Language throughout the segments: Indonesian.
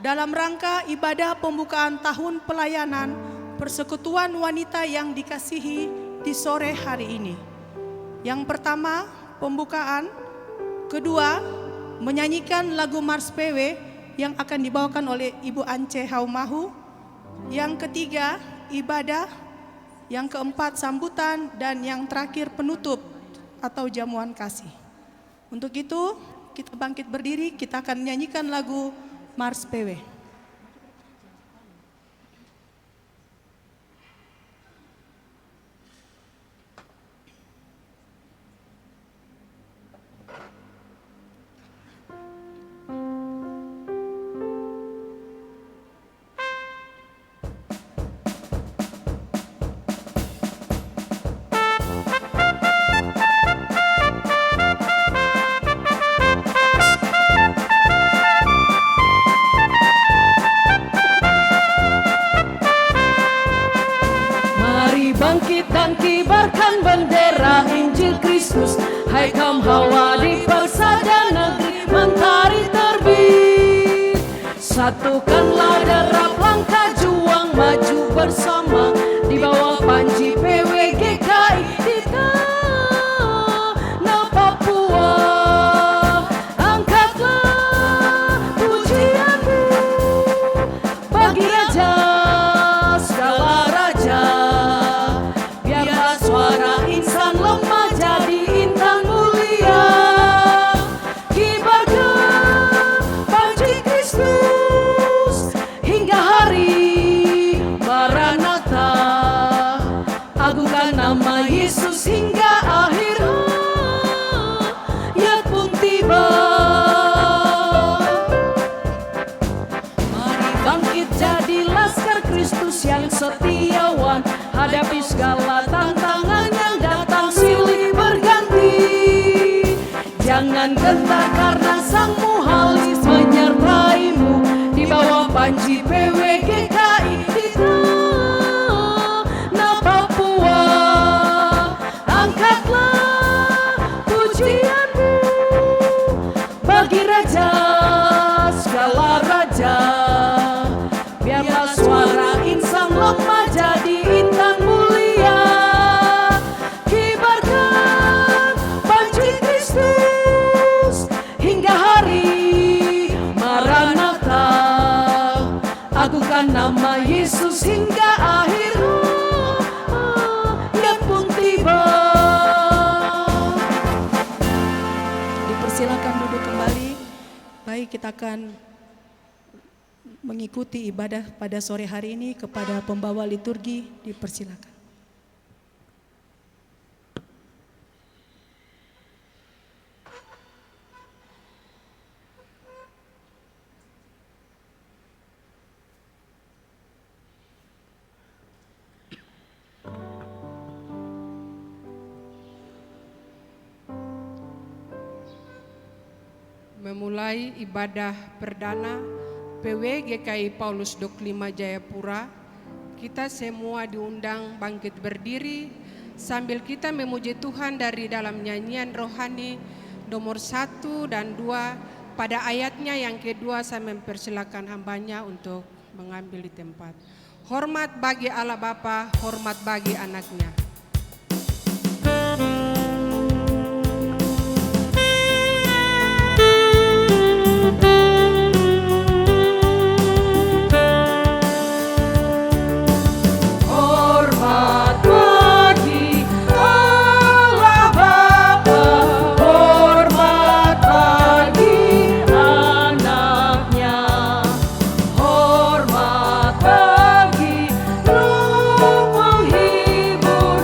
dalam rangka ibadah pembukaan tahun pelayanan Persekutuan Wanita yang dikasihi di sore hari ini. Yang pertama, pembukaan. Kedua, menyanyikan lagu Mars PW yang akan dibawakan oleh Ibu Ance Haumahu. Yang ketiga, ibadah. Yang keempat, sambutan. Dan yang terakhir, penutup atau jamuan kasih. Untuk itu, kita bangkit berdiri, kita akan menyanyikan lagu Mars PW. Dan kibarkan bendera Injil Kristus. Hai kaum Hawa di persada negeri mentari terbit. Satukanlah derap langkah juang maju bersama di bawah panji PWGKI di tanah Papua. Angkatlah pujianmu bagi Raja segala raja. Suara insan lemah jadi intan mulia. Kibarkan panji Kristus hingga hari Maranatha. Agungkan nama Yesus hingga akhir hayat pun tiba. Mari bangkit jadi laskar Kristus yang setiawan. Hadapi segala tantangan yang datang silih berganti. Jangan gentar karena Sang Muhalis menyertaimu di bawah panji PWGKI di tanah Papua. Angkatlah pujianmu bagi Raja segala raja. Biarlah suara insan lemah jadi intan mulia. Kibarkan panji Kristus hingga hari Maranatha. Agungkan nama Yesus hingga akhir hayat pun tiba. Dipersilakan duduk kembali. Baik, kita akan mengikuti ibadah pada sore hari ini. Kepada pembawa liturgi dipersilakan. Memulai ibadah perdana PWGKI Paulus 25 Jayapura, kita semua diundang bangkit berdiri sambil kita memuji Tuhan dari dalam nyanyian rohani nomor 1 dan 2. Pada ayatnya yang kedua saya mempersilakan hambanya untuk mengambil di tempat. Hormat bagi Allah Bapa, hormat bagi anaknya. Hormat bagi Roh penghibur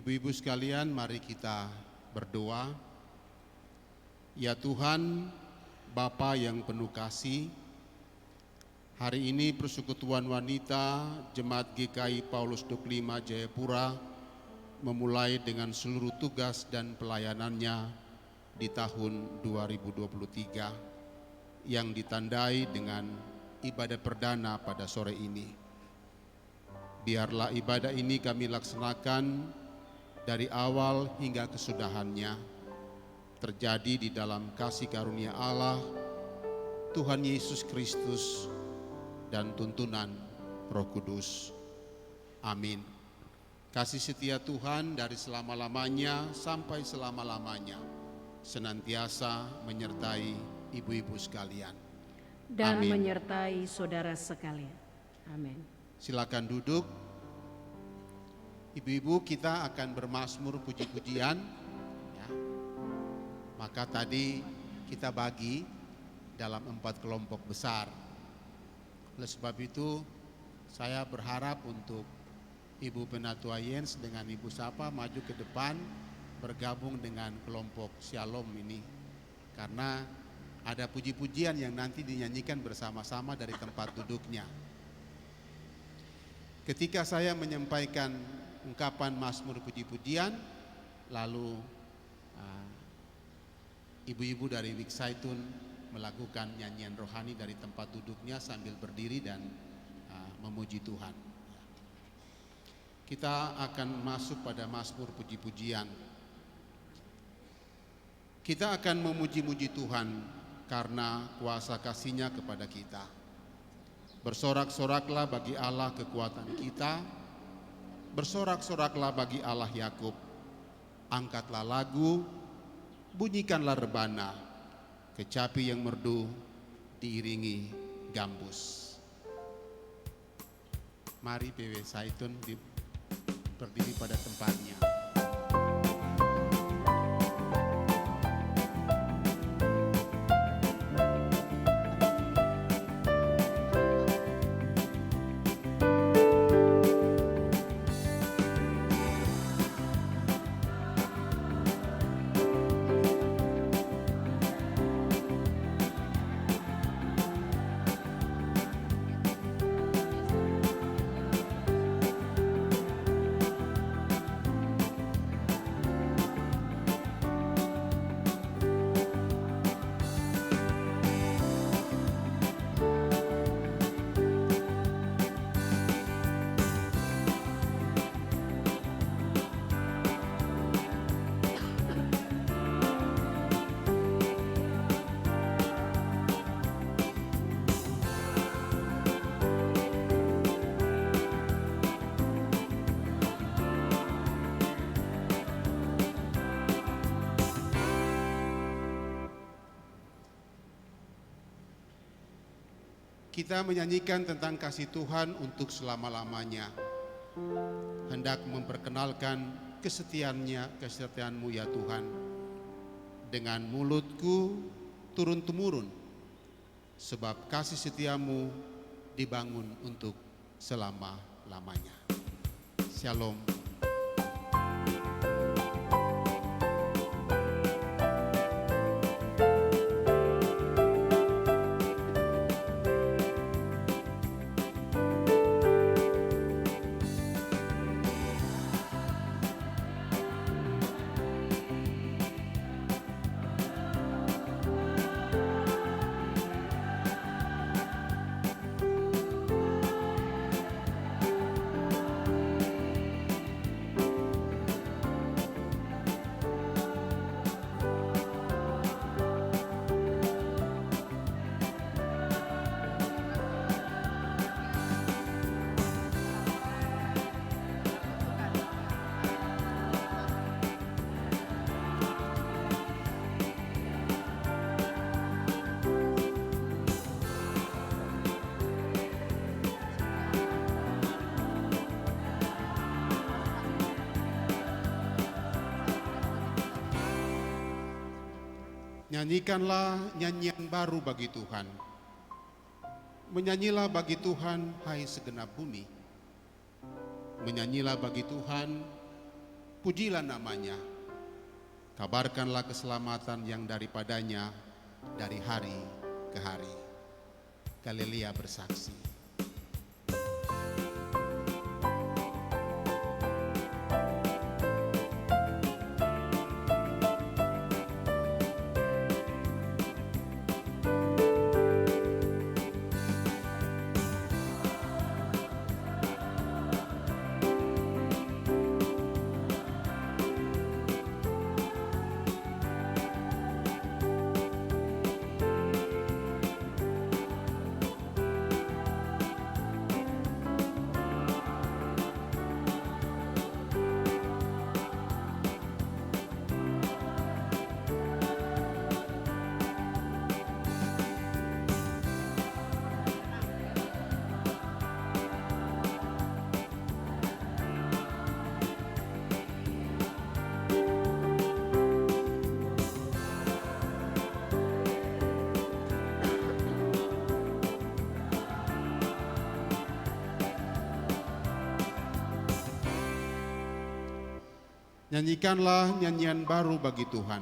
Ibu-ibu sekalian, mari kita berdoa. Ya Tuhan, Bapa yang penuh kasih, hari ini Persekutuan Wanita Jemaat GKI Paulus 25 Jayapura memulai dengan seluruh tugas dan pelayanannya di tahun 2023 yang ditandai dengan ibadah perdana pada sore ini. Biarlah ibadah ini kami laksanakan dari awal hingga kesudahannya terjadi di dalam kasih karunia Allah, Tuhan Yesus Kristus, dan tuntunan Roh Kudus. Amin. Kasih setia Tuhan dari selama-lamanya sampai selama-lamanya senantiasa menyertai ibu-ibu sekalian. Dan Amin. menyertai saudara sekalian. Amin. Silakan duduk. Ibu-ibu, kita akan bermazmur puji-pujian. Ya. Maka tadi kita bagi dalam 4 kelompok besar. Oleh sebab itu, saya berharap untuk Ibu Penatua Jens dengan Ibu Sapa maju ke depan bergabung dengan kelompok Shalom ini. Karena ada puji-pujian yang nanti dinyanyikan bersama-sama dari tempat duduknya. Ketika saya menyampaikan ungkapan mazmur puji-pujian, lalu ibu-ibu dari Wiksaitun melakukan nyanyian rohani dari tempat duduknya sambil berdiri dan memuji Tuhan. Kita akan masuk pada mazmur puji-pujian. Kita akan memuji-muji Tuhan karena kuasa kasih-Nya kepada kita. Bersorak-soraklah bagi Allah kekuatan kita, bersorak-soraklah bagi Allah Yakub. Angkatlah lagu, bunyikanlah rebana, kecapi yang merdu diiringi gambus. Mari PW Saitun berdiri pada tempatnya. Kita menyanyikan tentang kasih Tuhan untuk selama-lamanya. Hendak memperkenalkan kesetiaan-Mu ya Tuhan. Dengan mulutku turun-temurun, sebab kasih setia-Mu dibangun untuk selama-lamanya. Shalom. Nyanyikanlah nyanyian baru bagi Tuhan. Menyanyilah bagi Tuhan, hai segenap bumi. Menyanyilah bagi Tuhan, Pujilah namanya, kabarkanlah keselamatan yang daripadanya dari hari ke hari. Galilea bersaksi. Nyanyikanlah nyanyian baru bagi Tuhan,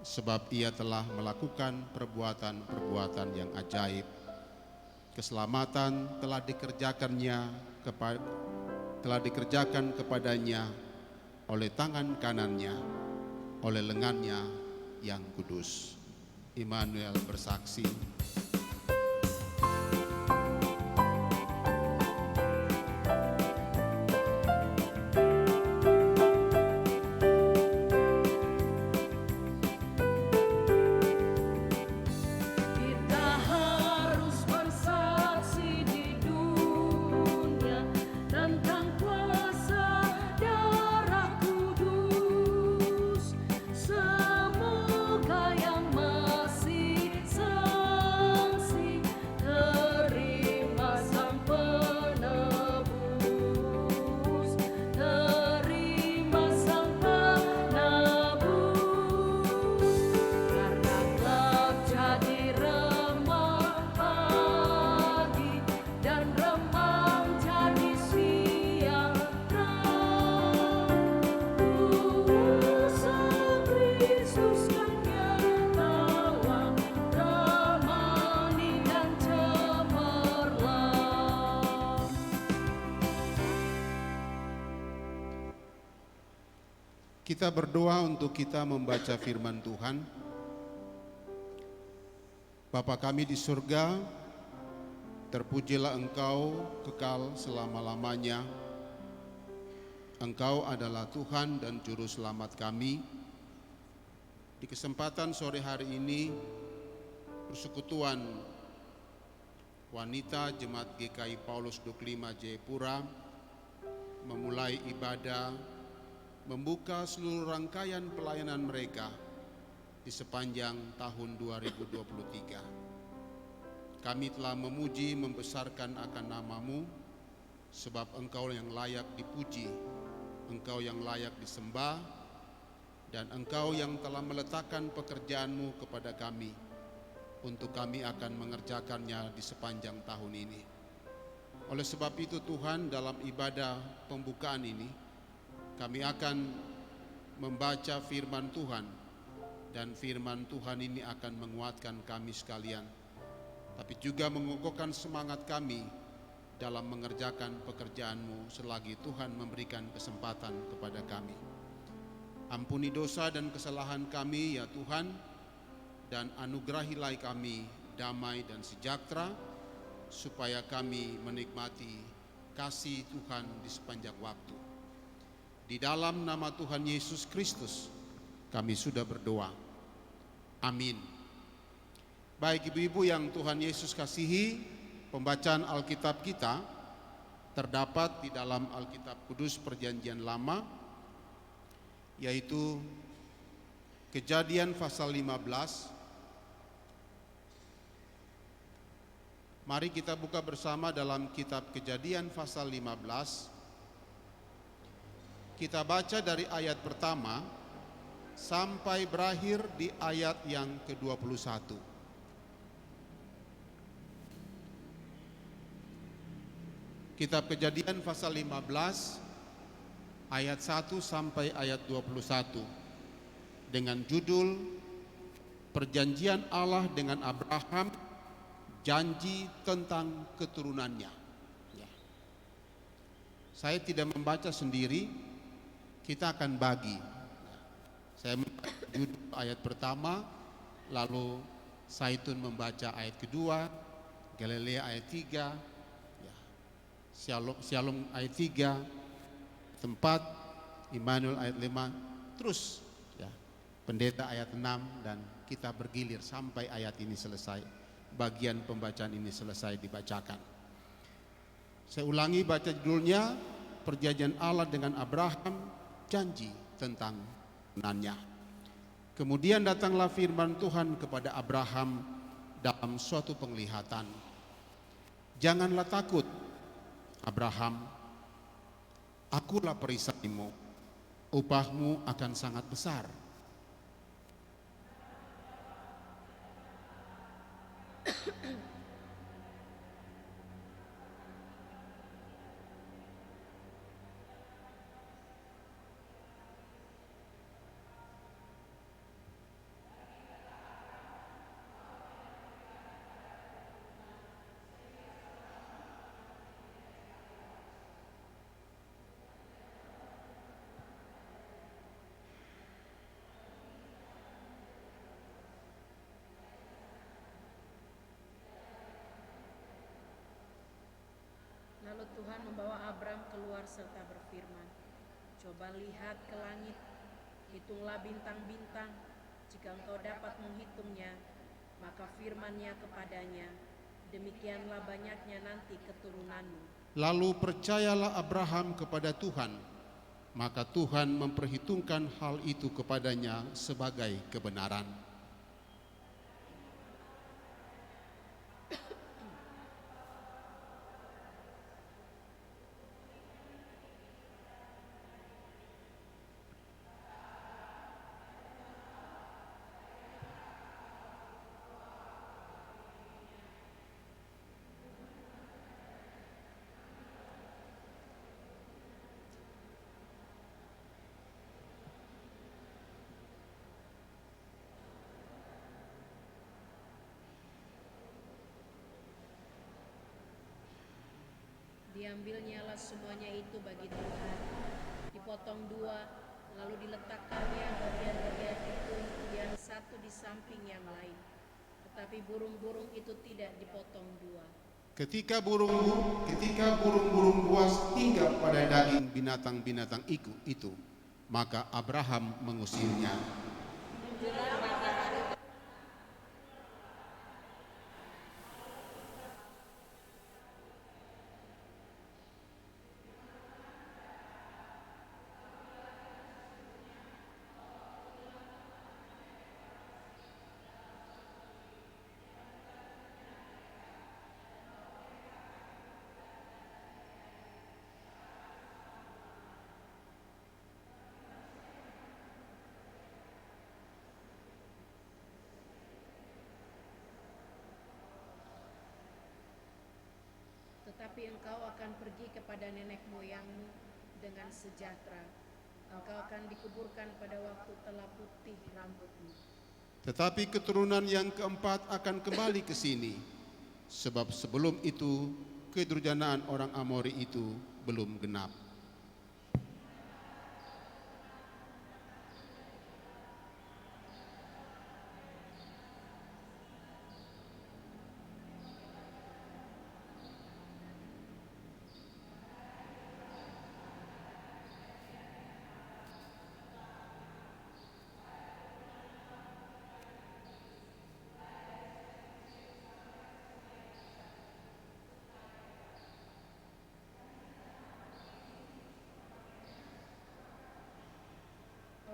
sebab Ia telah melakukan perbuatan-perbuatan yang ajaib. Keselamatan telah dikerjakan kepadanya oleh tangan kanannya, oleh lengannya yang kudus. Immanuel bersaksi. Kita berdoa untuk kita membaca firman Tuhan. Bapa kami di surga, terpujilah Engkau kekal selama-lamanya. Engkau adalah Tuhan dan Juru Selamat kami. Di kesempatan sore hari ini, persekutuan wanita Jemaat GKI Paulus 25 Jayapura memulai ibadah membuka seluruh rangkaian pelayanan mereka di sepanjang tahun 2023. Kami telah memuji membesarkan akan nama-Mu, sebab Engkau yang layak dipuji, Engkau yang layak disembah, dan Engkau yang telah meletakkan pekerjaan-Mu kepada kami, untuk kami akan mengerjakannya di sepanjang tahun ini. Oleh sebab itu Tuhan, dalam ibadah pembukaan ini, kami akan membaca firman Tuhan, dan firman Tuhan ini akan menguatkan kami sekalian, tapi juga mengukuhkan semangat kami dalam mengerjakan pekerjaan-Mu selagi Tuhan memberikan kesempatan kepada kami. Ampuni dosa dan kesalahan kami ya Tuhan, dan anugerahilah kami damai dan sejahtera, supaya kami menikmati kasih Tuhan di sepanjang waktu. Di dalam nama Tuhan Yesus Kristus kami sudah berdoa. Amin. Baik ibu-ibu yang Tuhan Yesus kasihi, pembacaan Alkitab kita terdapat di dalam Alkitab Kudus Perjanjian Lama, yaitu Kejadian pasal 15. Mari kita buka bersama dalam kitab Kejadian pasal 15. Kita baca dari ayat pertama sampai berakhir di ayat yang ke-21. Kitab Kejadian pasal 15 ayat 1 sampai ayat 21 dengan judul Perjanjian Allah dengan Abraham, janji tentang keturunannya. Ya. Saya tidak membaca sendiri, kita akan bagi. Saya membaca judul ayat pertama, lalu Saitun membaca ayat kedua, Galilea ayat 3, ya. Shalom ayat 3, tempat Immanuel ayat 5, terus ya, pendeta ayat 6, dan kita bergilir sampai ayat ini selesai, bagian pembacaan ini selesai dibacakan. Saya ulangi baca judulnya, Perjanjian Allah dengan Abraham, janji tentang keturunannya. Kemudian datanglah firman Tuhan kepada Abraham dalam suatu penglihatan. Janganlah takut, Abraham, akulah perisaimu, upahmu akan sangat besar. Lalu Tuhan membawa Abram keluar serta berfirman, coba lihat ke langit, hitunglah bintang-bintang, jika engkau dapat menghitungnya, maka firman-Nya kepadanya, demikianlah banyaknya nanti keturunanmu. Lalu percayalah Abraham kepada Tuhan, maka Tuhan memperhitungkan hal itu kepadanya sebagai kebenaran. Diambilnyalah semuanya itu bagi Tuhan, dipotong dua, lalu diletakkannya bagian-bagian itu yang satu di samping yang lain. Tetapi burung-burung itu tidak dipotong dua. Ketika burung-burung buas hinggap pada daging binatang-binatang itu, maka Abraham mengusirnya. Tetapi engkau akan pergi kepada nenek moyangmu dengan sejahtera. Engkau akan dikuburkan pada waktu telah putih rambutmu. Tetapi keturunan yang keempat akan kembali ke sini, sebab sebelum itu kedurjanaan orang Amori itu belum genap.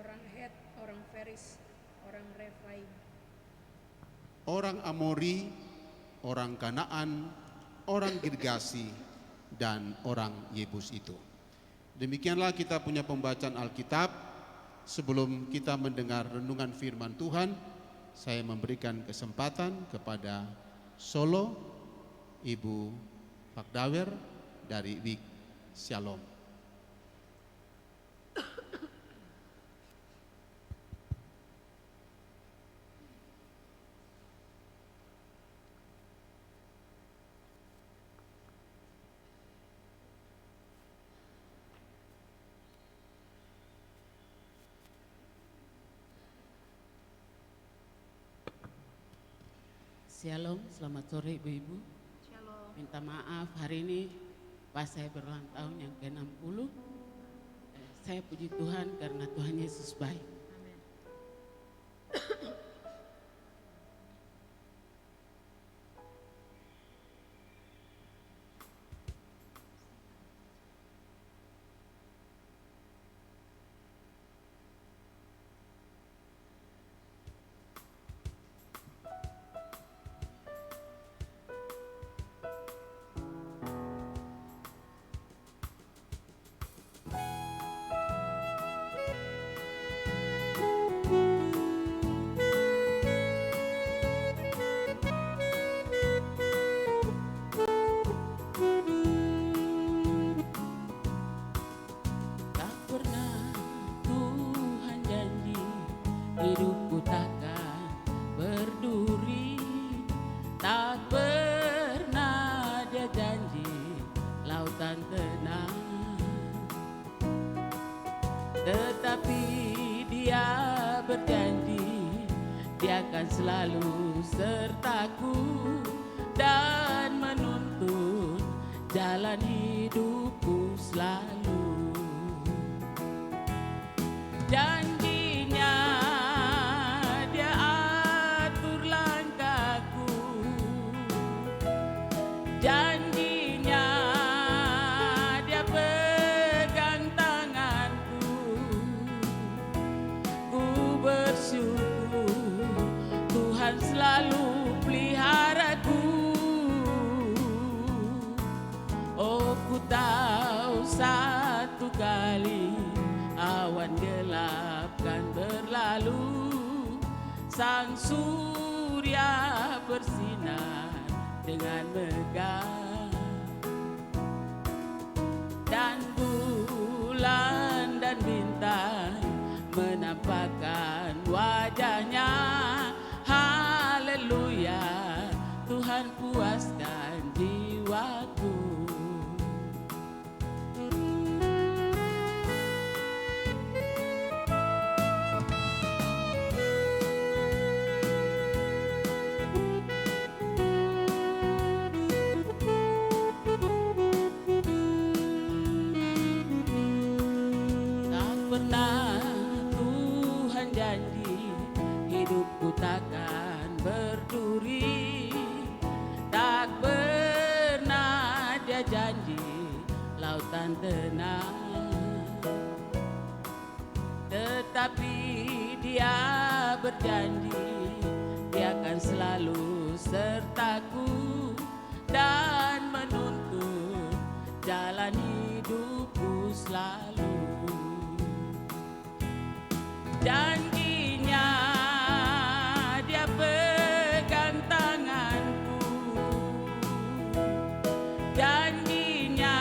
Orang Het, orang Feris, orang Refaim, Orang Amori, orang Kanaan, orang Girgasi, dan orang Yebus itu. Demikianlah kita punya pembacaan Alkitab. Sebelum kita mendengar renungan firman Tuhan, saya memberikan kesempatan kepada Solo, Ibu Pak Dawer dari WIK Shalom. Shalom, selamat sore Ibu-Ibu. Shalom. Minta maaf hari ini pas saya berulang tahun yang ke-60. Saya puji Tuhan karena Tuhan Yesus baik. Tak pernah Tuhan janji hidupku takkan berduri. Tak pernah Dia janji lautan tenang. Tetapi Dia berjanji Dia akan selalu sertaku dan menuntun jalan hidupku selalu. Janjinya Dia atur langkahku. Janjinya Dia pegang tanganku. Ku bersyukur Tuhan selalu peliharaku. Oh, ku tahu satu kali awan gelap kan berlalu, sang surya bersinar dengan megah, dan bulan dan bintang menampakkan wajahnya. Haleluya, Tuhan puaskan jiwaku. Tak pernah Tuhan janji hidupku takkan berduri. Tak pernah Dia janji lautan tenang. Tetapi Dia berjanji Dia akan selalu sertaku dan menuntun jalan hidupku selalu. Janjinya Dia pegang tanganku. Janjinya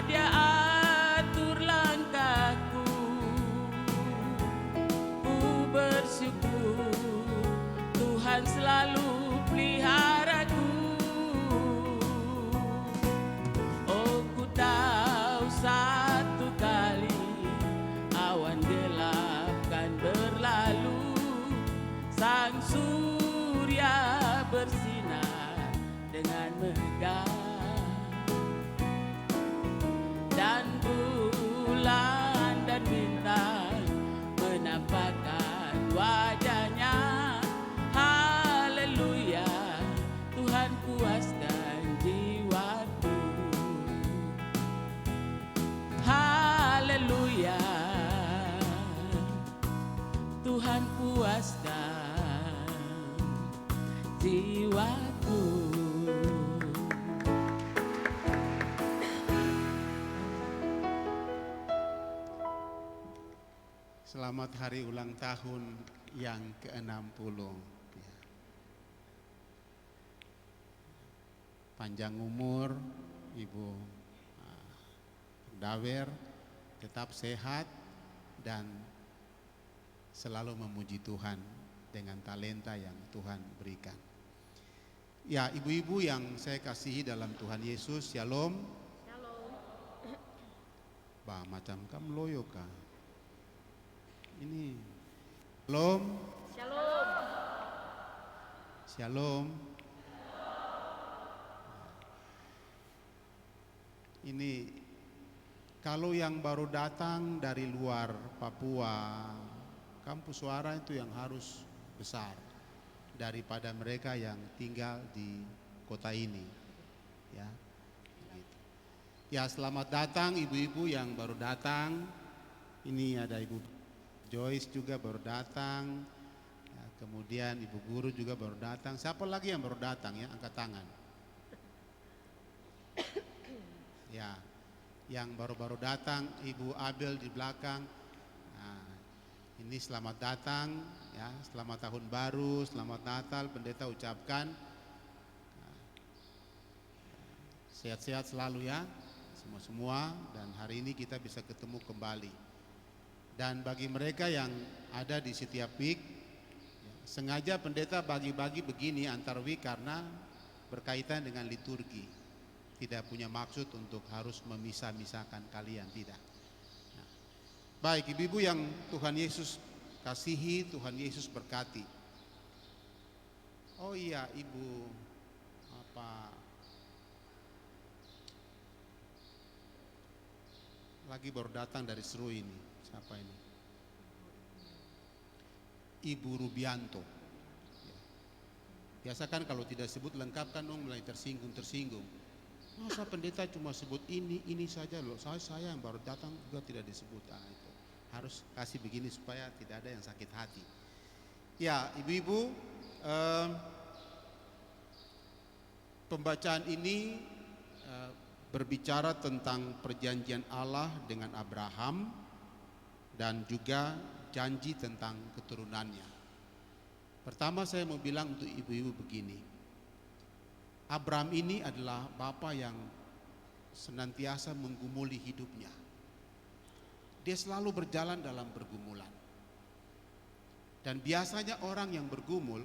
Dia atur langkahku. Ku bersyukur Tuhan selalu peliharaku. Oh, ku tahu satu kali awan gelap kan berlalu, sang surya bersinar dengan megah, dan bulan dan bintang menampakkan wajahnya. Haleluya, Tuhan puaskan jiwaku. Haleluya, Tuhan puaskan jiwaku. Selamat hari ulang tahun yang ke-60. Ya. Panjang umur Ibu Dawer, tetap sehat dan selalu memuji Tuhan dengan talenta yang Tuhan berikan. Ya, ibu-ibu yang saya kasihi dalam Tuhan Yesus, Shalom. Bah, macam kamu loyo kah? Ini Shalom. Shalom. Ini kalau yang baru datang dari luar Papua, kampus suara itu yang harus besar daripada mereka yang tinggal di kota ini. Ya, begitu. Ya, selamat datang ibu-ibu yang baru datang. Ini ada Ibu Joyce juga baru datang. Ya, kemudian Ibu Guru juga baru datang. Siapa lagi yang baru datang ya? Angkat tangan. Ya, yang baru-baru datang Ibu Abel di belakang. Nah, ini selamat datang ya, selamat tahun baru, selamat Natal. Pendeta ucapkan sehat-sehat selalu ya semua-semua, dan hari ini kita bisa ketemu kembali. Dan bagi mereka yang ada di setiap week, sengaja pendeta bagi-bagi begini antar week karena berkaitan dengan liturgi. Tidak punya maksud untuk harus memisah-misahkan kalian, tidak. Nah, baik ibu-ibu yang Tuhan Yesus kasihi, Tuhan Yesus berkati. Oh iya, Ibu lagi baru datang dari Seru ini. Siapa ini? Ibu Rubianto. Ya. Biasa kan kalau tidak sebut lengkap kan mulai tersinggung. Masa pendeta cuma sebut ini saja loh. Saya yang baru datang juga tidak disebut. Nah, itu harus kasih begini supaya tidak ada yang sakit hati. Ya, ibu-ibu, pembacaan ini berbicara tentang perjanjian Allah dengan Abraham dan juga janji tentang keturunannya. Pertama saya mau bilang untuk ibu-ibu begini. Abraham ini adalah bapa yang senantiasa menggumuli hidupnya. Dia selalu berjalan dalam pergumulan. Dan biasanya orang yang bergumul,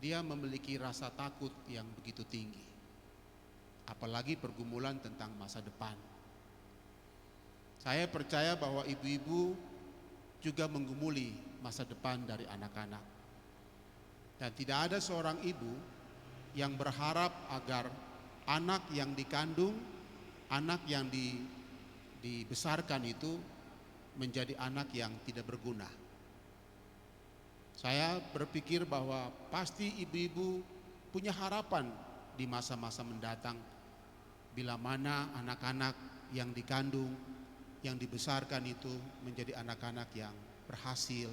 dia memiliki rasa takut yang begitu tinggi. Apalagi pergumulan tentang masa depan. Saya percaya bahwa ibu-ibu juga menggumuli masa depan dari anak-anak. Dan tidak ada seorang ibu yang berharap agar anak yang dikandung, anak yang dibesarkan itu menjadi anak yang tidak berguna. Saya berpikir bahwa pasti ibu-ibu punya harapan di masa-masa mendatang, bila mana anak-anak yang dikandung, yang dibesarkan itu menjadi anak-anak yang berhasil,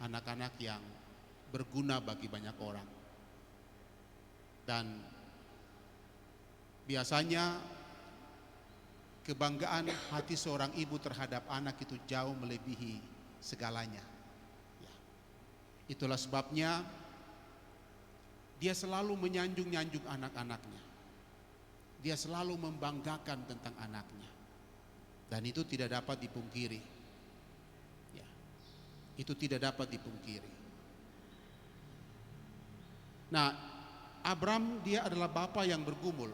anak-anak yang berguna bagi banyak orang. Dan biasanya kebanggaan hati seorang ibu terhadap anak itu jauh melebihi segalanya. Ya. Itulah sebabnya dia selalu menyanjung-nyanjung anak-anaknya. Dia selalu membanggakan tentang anaknya. Dan itu tidak dapat dipungkiri. Ya. Itu tidak dapat dipungkiri. Nah, Abraham dia adalah bapa yang bergumul.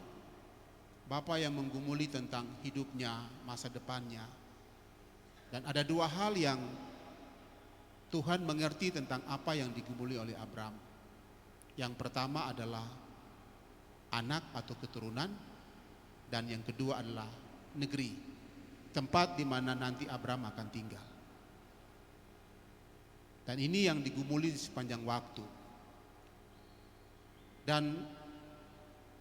Bapa yang menggumuli tentang hidupnya, masa depannya. Dan ada dua hal yang Tuhan mengerti tentang apa yang digumuli oleh Abraham. Yang pertama adalah anak atau keturunan, dan yang kedua adalah negeri, tempat di mana nanti Abraham akan tinggal. Dan ini yang digumuli sepanjang waktu. Dan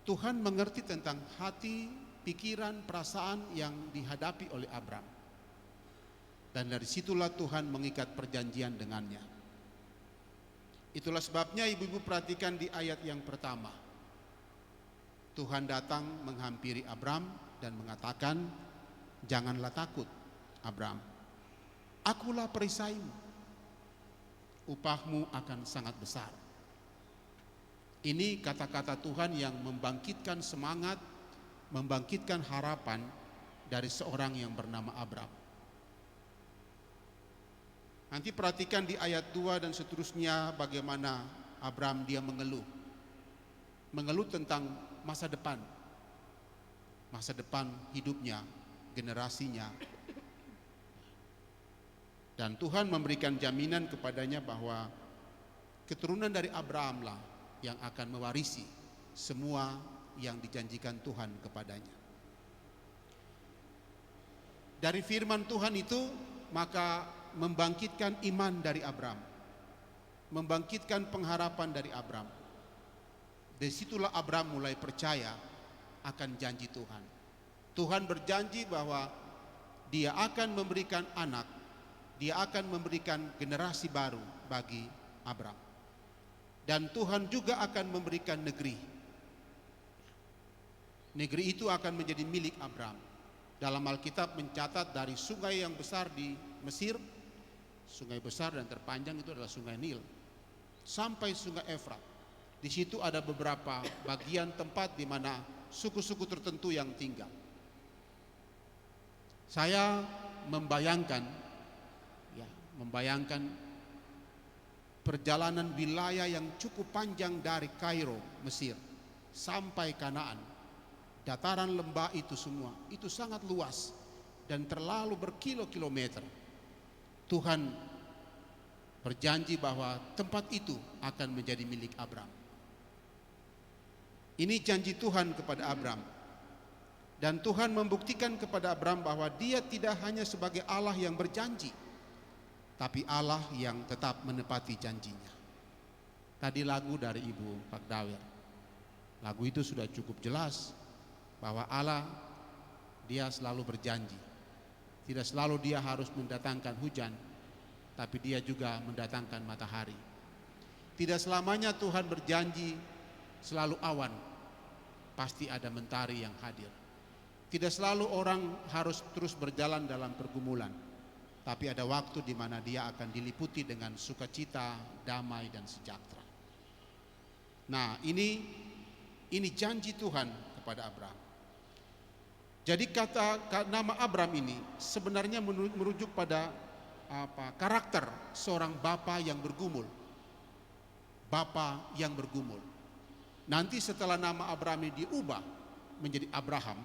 Tuhan mengerti tentang hati, pikiran, perasaan yang dihadapi oleh Abraham. Dan dari situlah Tuhan mengikat perjanjian dengannya. Itulah sebabnya ibu-ibu perhatikan di ayat yang pertama. Tuhan datang menghampiri Abraham dan mengatakan, janganlah takut Abraham, akulah perisaimu, upahmu akan sangat besar. Ini kata-kata Tuhan yang membangkitkan semangat, membangkitkan harapan dari seorang yang bernama Abraham. Nanti perhatikan di ayat 2 dan seterusnya bagaimana Abraham dia mengeluh tentang masa depan hidupnya, generasinya. Dan Tuhan memberikan jaminan kepadanya bahwa keturunan dari Abraham lah yang akan mewarisi semua yang dijanjikan Tuhan kepadanya. Dari firman Tuhan itu maka membangkitkan iman dari Abram, membangkitkan pengharapan dari Abram. Disitulah Abram mulai percaya akan janji Tuhan. Tuhan berjanji bahwa Dia akan memberikan anak, Dia akan memberikan generasi baru bagi Abram. Dan Tuhan juga akan memberikan negeri. Negeri itu akan menjadi milik Abram. Dalam Alkitab mencatat dari sungai yang besar di Mesir, sungai besar dan terpanjang itu adalah sungai Nil, sampai sungai Efrat. Di situ ada beberapa bagian tempat di mana suku-suku tertentu yang tinggal. Saya membayangkan perjalanan wilayah yang cukup panjang dari Kairo, Mesir, sampai Kanaan. Dataran lembah itu semua, itu sangat luas dan terlalu berkilo-kilometer. Tuhan berjanji bahwa tempat itu akan menjadi milik Abram. Ini janji Tuhan kepada Abram. Dan Tuhan membuktikan kepada Abram bahwa Dia tidak hanya sebagai Allah yang berjanji, tapi Allah yang tetap menepati janjinya. Tadi lagu dari Ibu Pak Dawer, lagu itu sudah cukup jelas bahwa Allah, Dia selalu berjanji. Tidak selalu Dia harus mendatangkan hujan, tapi Dia juga mendatangkan matahari. Tidak selamanya Tuhan berjanji selalu awan, pasti ada mentari yang hadir. Tidak selalu orang harus terus berjalan dalam pergumulan, tapi ada waktu di mana dia akan diliputi dengan sukacita, damai dan sejahtera. Nah, ini janji Tuhan kepada Abram. Jadi nama Abram ini sebenarnya merujuk pada karakter seorang bapa yang bergumul. Bapa yang bergumul. Nanti setelah nama Abram ini diubah menjadi Abraham,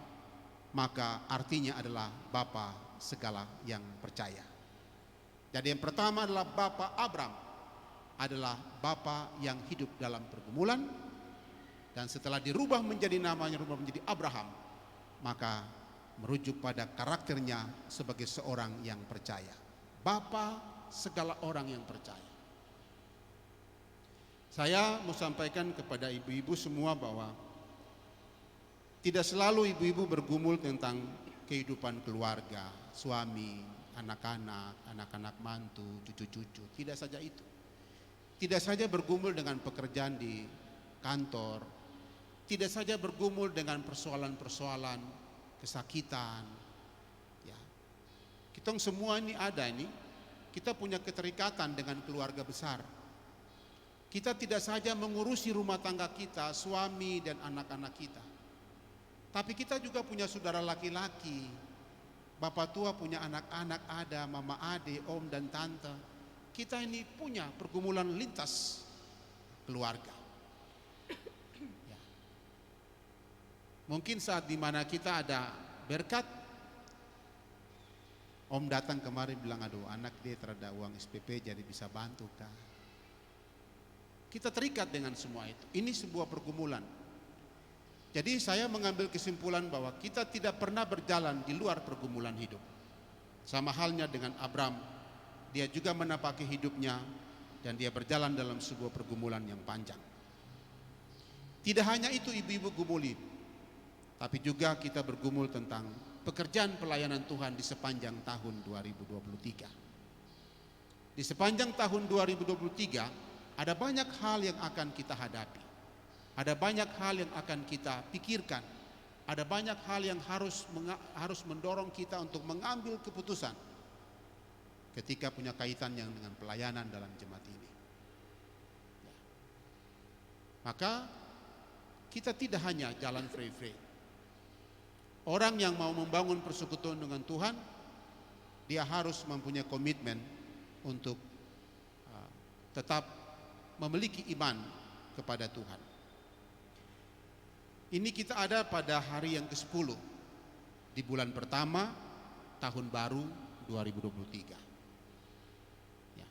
maka artinya adalah bapa segala yang percaya. Jadi yang pertama adalah bapa Abram, adalah bapa yang hidup dalam pergumulan, dan setelah dirubah menjadi namanya menjadi Abraham, maka merujuk pada karakternya sebagai seorang yang percaya. Bapa segala orang yang percaya. Saya mau sampaikan kepada ibu-ibu semua bahwa tidak selalu ibu-ibu bergumul tentang kehidupan keluarga, suami, anak-anak, anak-anak mantu, cucu-cucu. Tidak saja itu. Tidak saja bergumul dengan pekerjaan di kantor. Tidak saja bergumul dengan persoalan-persoalan kesakitan. Ya. Kita semua ini ada ini. Kita punya keterikatan dengan keluarga besar. Kita tidak saja mengurusi rumah tangga kita, suami dan anak-anak kita. Tapi kita juga punya saudara laki-laki. Bapak tua punya anak-anak ada, mama ade, om dan tante. Kita ini punya pergumulan lintas keluarga. Ya. Mungkin saat dimana kita ada berkat, om datang kemarin bilang, aduh anak dia terada uang SPP jadi bisa bantu kah. Kita terikat dengan semua itu. Ini sebuah pergumulan. Jadi saya mengambil kesimpulan bahwa kita tidak pernah berjalan di luar pergumulan hidup. Sama halnya dengan Abram, dia juga menapaki hidupnya dan dia berjalan dalam sebuah pergumulan yang panjang. Tidak hanya itu ibu-ibu gumuli, tapi juga kita bergumul tentang pekerjaan pelayanan Tuhan di sepanjang tahun 2023. Di sepanjang tahun 2023 ada banyak hal yang akan kita hadapi. Ada banyak hal yang akan kita pikirkan. Ada banyak hal yang harus mendorong kita untuk mengambil keputusan ketika punya kaitan yang dengan pelayanan dalam jemaat ini. Ya. Maka kita tidak hanya jalan free-free. Orang yang mau membangun persekutuan dengan Tuhan, dia harus mempunyai komitmen untuk tetap memiliki iman kepada Tuhan. Ini kita ada pada hari yang ke-10 di bulan pertama tahun baru 2023. Ya.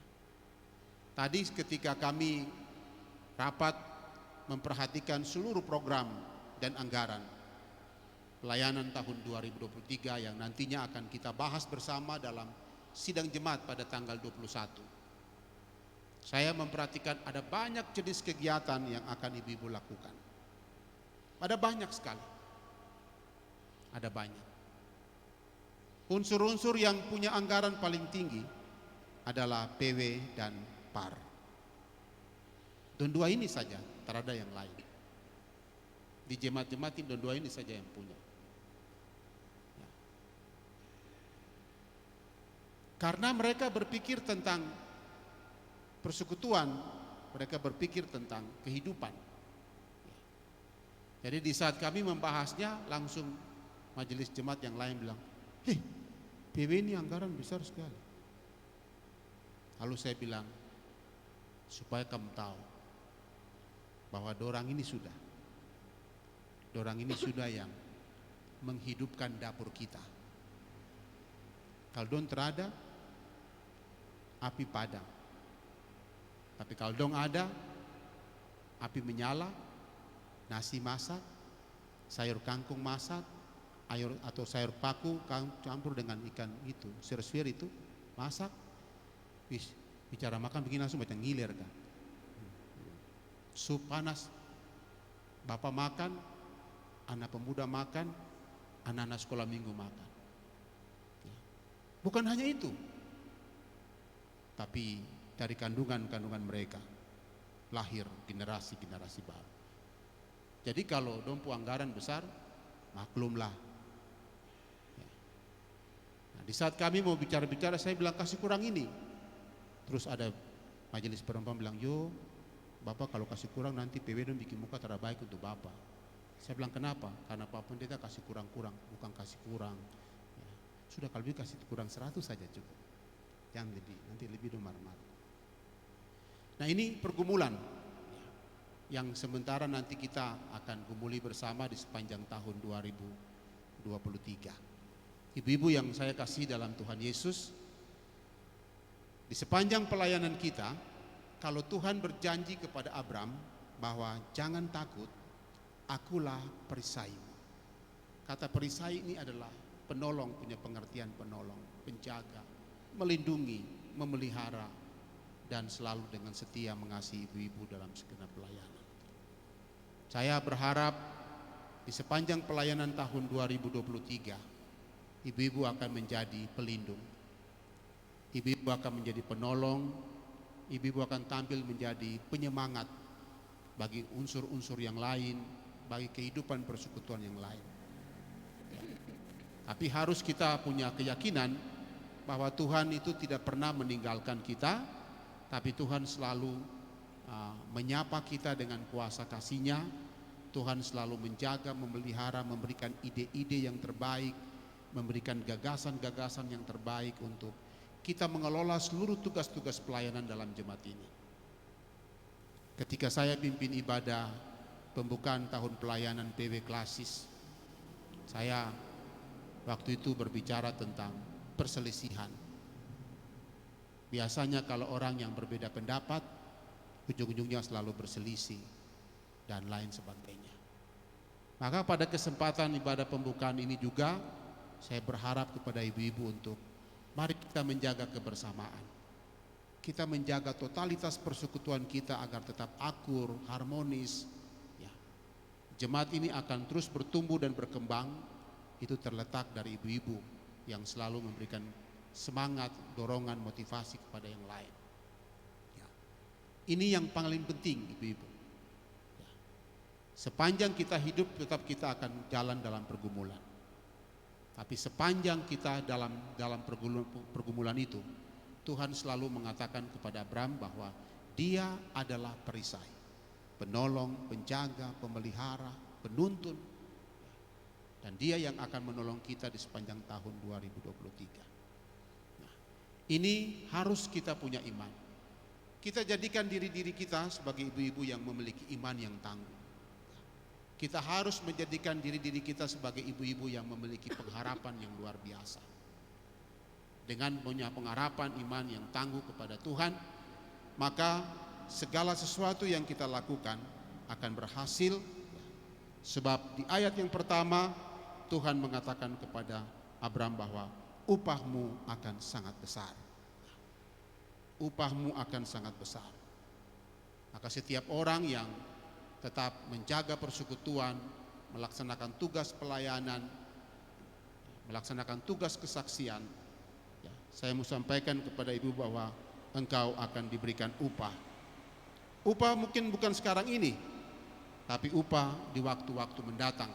Tadi ketika kami rapat memperhatikan seluruh program dan anggaran pelayanan tahun 2023 yang nantinya akan kita bahas bersama dalam sidang jemaat pada tanggal 21. Saya memperhatikan ada banyak jenis kegiatan yang akan ibu-ibu lakukan. Ada banyak sekali. Ada banyak. Unsur-unsur yang punya anggaran paling tinggi adalah PW dan PAR. Dan dua ini saja, tak ada yang lain. Di jemaat-jemaat ini dua ini saja yang punya. Ya. Karena mereka berpikir tentang persekutuan, mereka berpikir tentang kehidupan. Ya. Jadi di saat kami membahasnya, langsung majelis jemaat yang lain bilang, PW ini anggaran besar sekali. Lalu saya bilang, supaya kamu tahu bahwa dorang ini sudah yang menghidupkan dapur kita. Kalau dong terada, api padam. Tapi kalau dong ada, api menyala, nasi masak, sayur kangkung masak, atau sayur paku campur dengan ikan itu, sir-sir itu, masak. Bicara makan begini langsung macam ngiler kan. Sup panas, bapak makan, anak pemuda makan, anak-anak sekolah minggu makan. Bukan hanya itu, tapi dari kandungan-kandungan mereka lahir generasi-generasi baru. Jadi kalau dompu anggaran besar, maklumlah. Nah, di saat kami mau bicara-bicara, saya bilang kasih kurang ini. Terus ada majelis perempuan bilang, yo Bapak kalau kasih kurang nanti PW dong bikin muka terbaik untuk Bapak. Saya bilang kenapa? Karena Pak Pendeta kasih kurang-kurang, bukan kasih kurang. Ya. Sudah kalau kasih kurang 100 saja cukup. Jangan lebih, nanti lebih dong marah-marah. Nah ini pergumulan yang sementara nanti kita akan gumuli bersama di sepanjang tahun 2023. Ibu-ibu yang saya kasih dalam Tuhan Yesus, di sepanjang pelayanan kita, kalau Tuhan berjanji kepada Abram bahwa jangan takut, akulah perisaimu. Kata perisai ini adalah penolong, punya pengertian penolong, penjaga, melindungi, memelihara, dan selalu dengan setia mengasihi ibu-ibu dalam segenap pelayanan. Saya berharap di sepanjang pelayanan tahun 2023, ibu-ibu akan menjadi pelindung. Ibu-ibu akan menjadi penolong, ibu-ibu akan tampil menjadi penyemangat bagi unsur-unsur yang lain, bagi kehidupan persekutuan yang lain. Ya. Tapi harus kita punya keyakinan bahwa Tuhan itu tidak pernah meninggalkan kita, tapi Tuhan selalu menyapa kita dengan kuasa kasih-Nya. Tuhan selalu menjaga, memelihara, memberikan ide-ide yang terbaik, memberikan gagasan-gagasan yang terbaik untuk kita mengelola seluruh tugas-tugas pelayanan dalam jemaat ini. Ketika saya pimpin ibadah pembukaan tahun pelayanan PW Klasis, saya waktu itu berbicara tentang perselisihan. Biasanya kalau orang yang berbeda pendapat, ujung-ujungnya selalu berselisih dan lain sebagainya. Maka pada kesempatan ibadah pembukaan ini juga, saya berharap kepada ibu-ibu untuk mari kita menjaga kebersamaan. Kita menjaga totalitas persekutuan kita agar tetap akur, harmonis. Ya. Jemaat ini akan terus bertumbuh dan berkembang. Itu terletak dari ibu-ibu yang selalu memberikan semangat, dorongan, motivasi kepada yang lain. Ya. Ini yang paling penting ibu-ibu. Ya. Sepanjang kita hidup tetap kita akan jalan dalam pergumulan. Tapi sepanjang kita dalam pergumulan itu, Tuhan selalu mengatakan kepada Abram bahwa Dia adalah perisai, penolong, penjaga, pemelihara, penuntun, dan Dia yang akan menolong kita di sepanjang tahun 2023. Nah, ini harus kita punya iman. Kita jadikan diri-diri kita sebagai ibu-ibu yang memiliki iman yang tangguh. Kita harus menjadikan diri-diri kita sebagai ibu-ibu yang memiliki pengharapan yang luar biasa. Dengan punya pengharapan iman yang tangguh kepada Tuhan, maka segala sesuatu yang kita lakukan akan berhasil. Sebab di ayat yang pertama Tuhan mengatakan kepada Abram bahwa upahmu akan sangat besar. Upahmu akan sangat besar. Maka setiap orang yang tetap menjaga persekutuan, melaksanakan tugas pelayanan, melaksanakan tugas kesaksian, ya, saya mau sampaikan kepada ibu bahwa engkau akan diberikan upah. Upah mungkin bukan sekarang ini, tapi upah di waktu-waktu mendatang.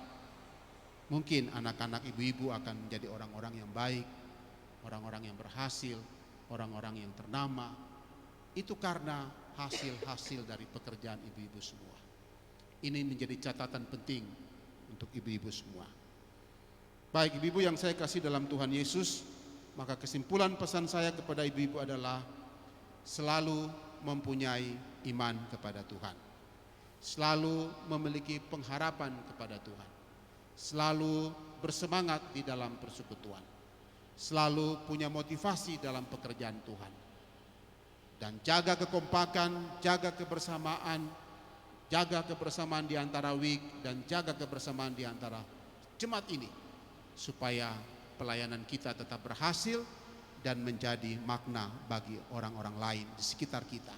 Mungkin anak-anak ibu-ibu akan menjadi orang-orang yang baik, orang-orang yang berhasil, orang-orang yang ternama. Itu karena hasil-hasil dari pekerjaan ibu-ibu semua. Ini menjadi catatan penting untuk ibu-ibu semua. Baik ibu-ibu yang saya kasih dalam Tuhan Yesus, maka kesimpulan pesan saya kepada ibu-ibu adalah selalu mempunyai iman kepada Tuhan. Selalu memiliki pengharapan kepada Tuhan. Selalu bersemangat di dalam persekutuan. Selalu punya motivasi dalam pekerjaan Tuhan. Dan jaga kekompakan, jaga kebersamaan, di antara WIK dan jaga kebersamaan di antara jemaat ini supaya pelayanan kita tetap berhasil dan menjadi makna bagi orang-orang lain di sekitar kita.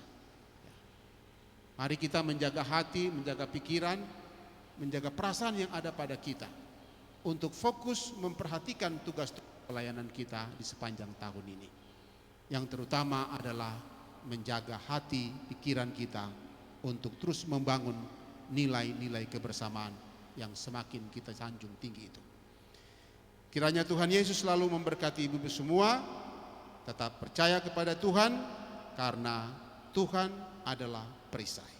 Mari kita menjaga hati, menjaga pikiran, menjaga perasaan yang ada pada kita untuk fokus memperhatikan tugas pelayanan kita di sepanjang tahun ini. Yang terutama adalah menjaga hati, pikiran kita untuk terus membangun nilai-nilai kebersamaan yang semakin kita sanjung tinggi itu. Kiranya Tuhan Yesus selalu memberkati ibu-ibu semua, tetap percaya kepada Tuhan karena Tuhan adalah perisai.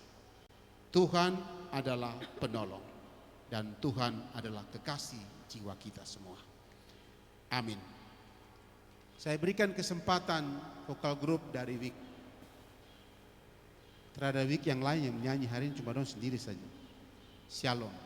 Tuhan adalah penolong dan Tuhan adalah kekasih jiwa kita semua. Amin. Saya berikan kesempatan vokal grup dari WIK. Terhadap WIK yang lain yang menyanyi hari ini cuma dong sendiri saja. Shalom.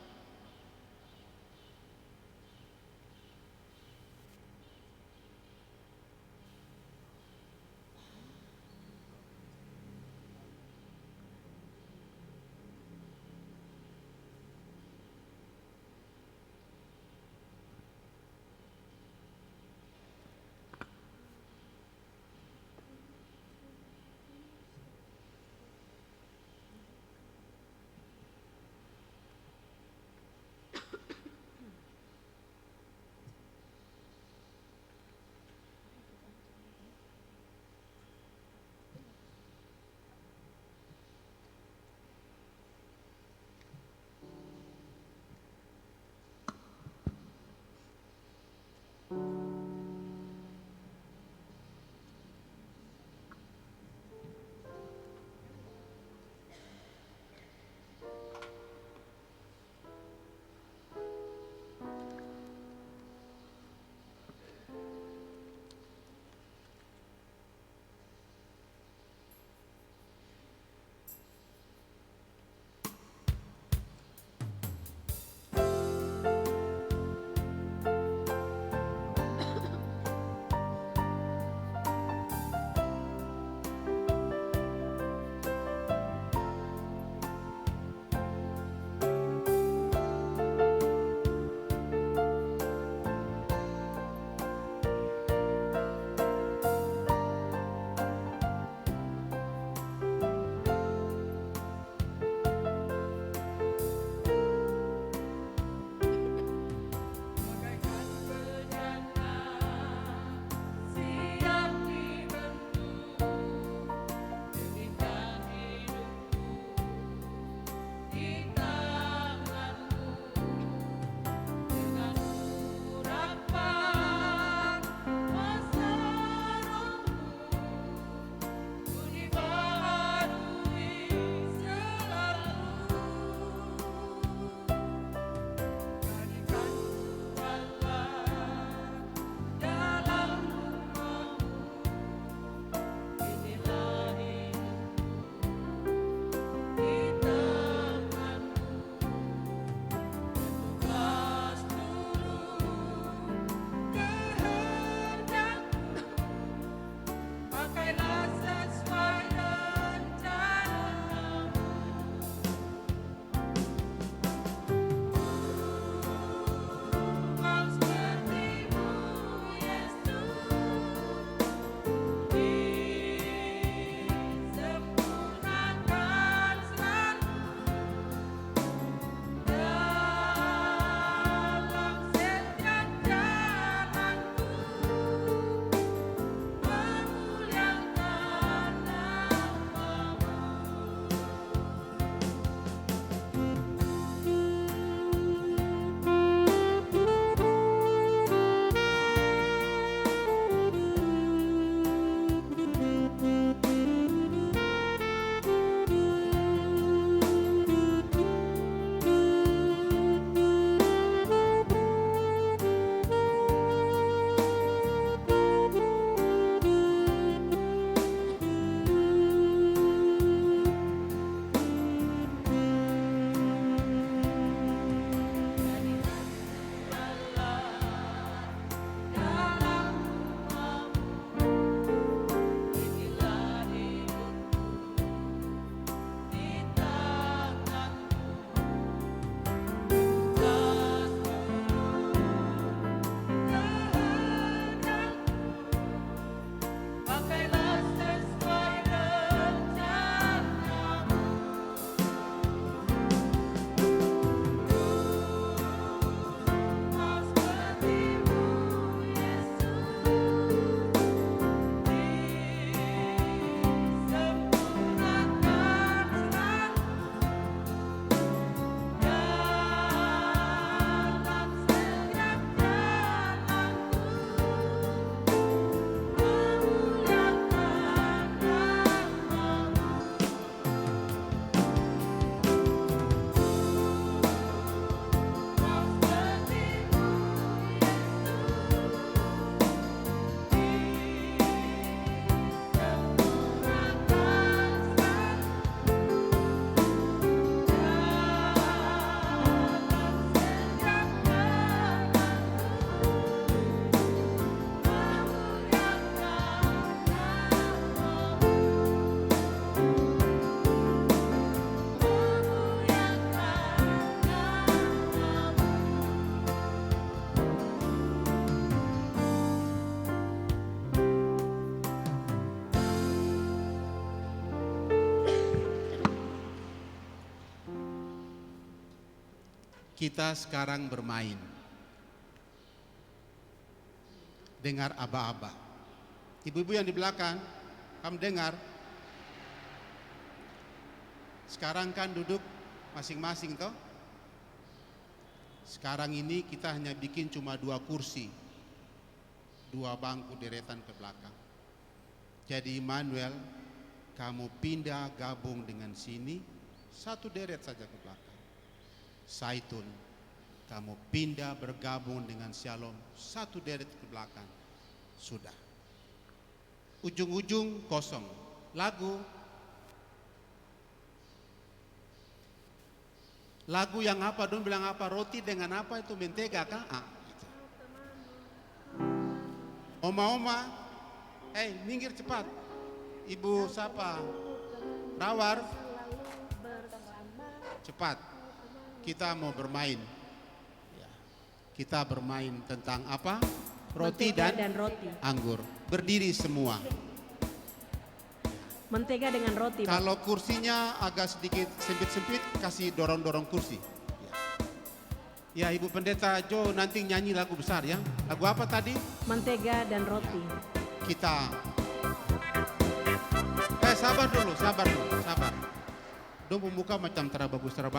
kita sekarang bermain. Dengar aba-aba. Ibu-ibu yang di belakang, kamu dengar? Sekarang kan duduk masing-masing toh. Sekarang ini kita hanya bikin cuma 2 kursi, 2 bangku deretan ke belakang. Jadi Immanuel, kamu pindah gabung dengan sini, 1 deret saja ke belakang. Zaitun, kamu pindah bergabung dengan Shalom, 1 deret ke belakang. Sudah. Ujung-ujung kosong. Lagu yang apa? Don bilang apa? Roti dengan apa itu? Mentega kah? Gitu. Oma-oma, minggir cepat. Ibu siapa? Rawar. Cepat. Kita mau bermain. Ya. Kita bermain tentang apa? Roti Mentega dan roti. anggur. Berdiri semua. Mentega dengan roti. Kalau kursinya agak sedikit sempit-sempit, kasih dorong-dorong kursi. Ya, Ibu Pendeta Jo nanti nyanyi lagu besar ya. Lagu apa tadi? Mentega dan roti. Kita. Sabar dulu. Dong muka macam bagus. Oh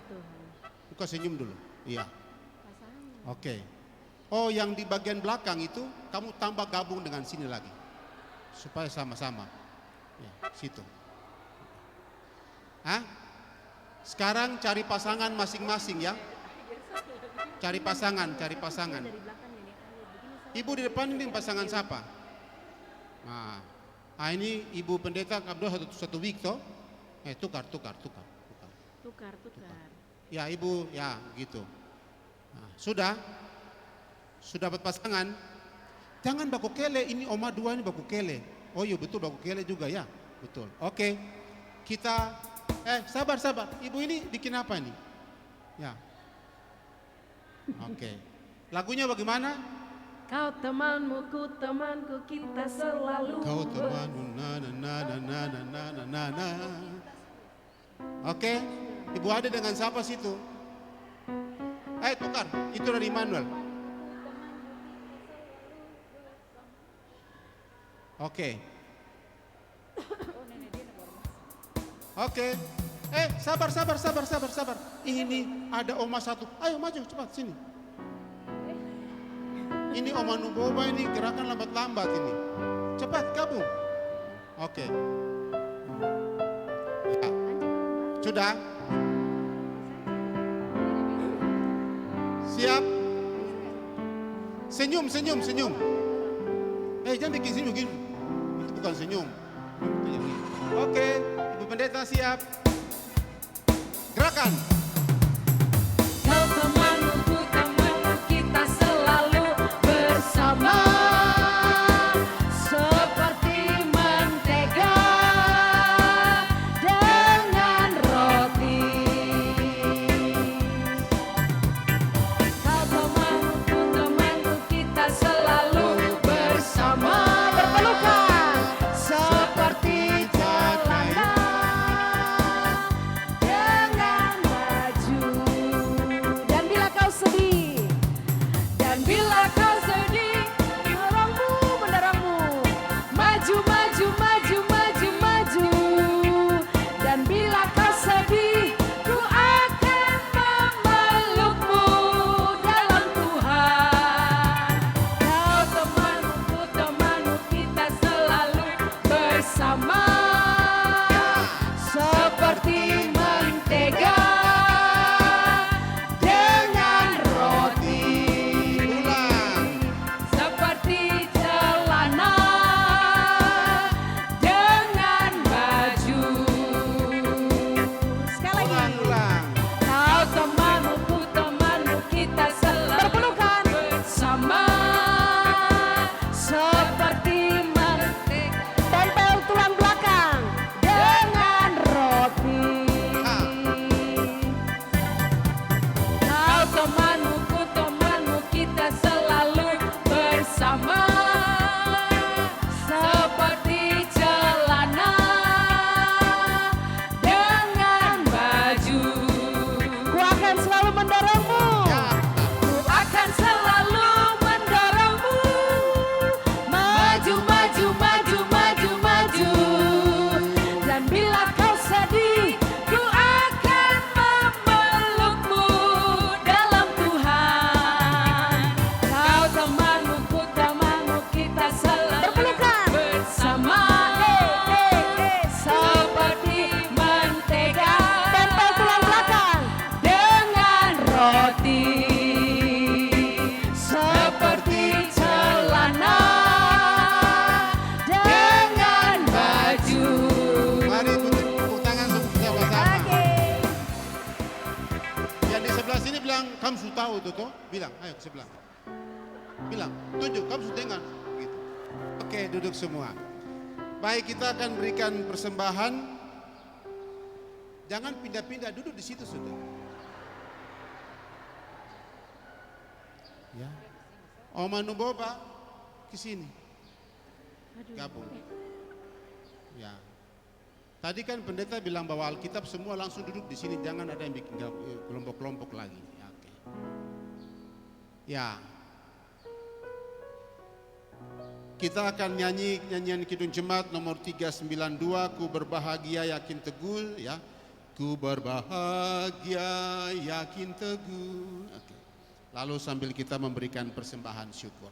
Tuhan. Buka senyum dulu. Iya. Oke. Oh, yang di bagian belakang itu kamu tambah gabung dengan sini lagi. Supaya sama-sama. Ya, situ. Sekarang cari pasangan masing-masing ya. Cari pasangan. Ibu di depan ini pasangan siapa? Nah, ini Ibu Pendeta Abdul satu week toh. Tukar. Ya Ibu, ya gitu. Nah, sudah dapat pasangan. Jangan baku kele, ini oma 2 ini baku kele. Oh iya betul, baku kele juga ya. Betul. Oke. Kita sabar. Ibu ini bikin apa nih? Ya. Oke. Lagunya bagaimana? Kau temanmu, ku temanku, kita selalu. Kau temanmu, na. Oke. Ibu ada dengan siapa situ? Tukar. Itu dari Immanuel. Oke. Sabar. Ini ada oma 1. Ayo maju cepat sini. Ini oma Nuboba ini gerakan lambat-lambat ini. Cepat gabung. Oke. Ya. Sudah? Siap? Senyum. Jangan bikin senyum gini. Itu bukan senyum. Oke, Ibu Pendeta siap. Gerakan. Kau temanmu, ku temanku, kita selalu bersama. Seperti mentega dengan roti. Kau temanmu, ku temanku, kita selalu bersama. Berpelukan seperti celana dengan tahu tuh toh, bilang, ayo ke sebelah. Bilang, tunjuk, kamu sudah dengar. Gitu. Oke, duduk semua. Baik, kita akan berikan persembahan. Jangan pindah-pindah, duduk di situ sudah. Ya. Oma Nuboba ke sini. Gabung. Ya. Tadi kan pendeta bilang bahwa Alkitab semua langsung duduk di sini, jangan ada yang bikin kelompok-kelompok lagi. Ya, oke. Ya. Kita akan nyanyi nyanyian Kidung Jemaat nomor 392, Ku berbahagia yakin teguh, ya. Ku berbahagia yakin teguh. Oke. Lalu sambil kita memberikan persembahan syukur.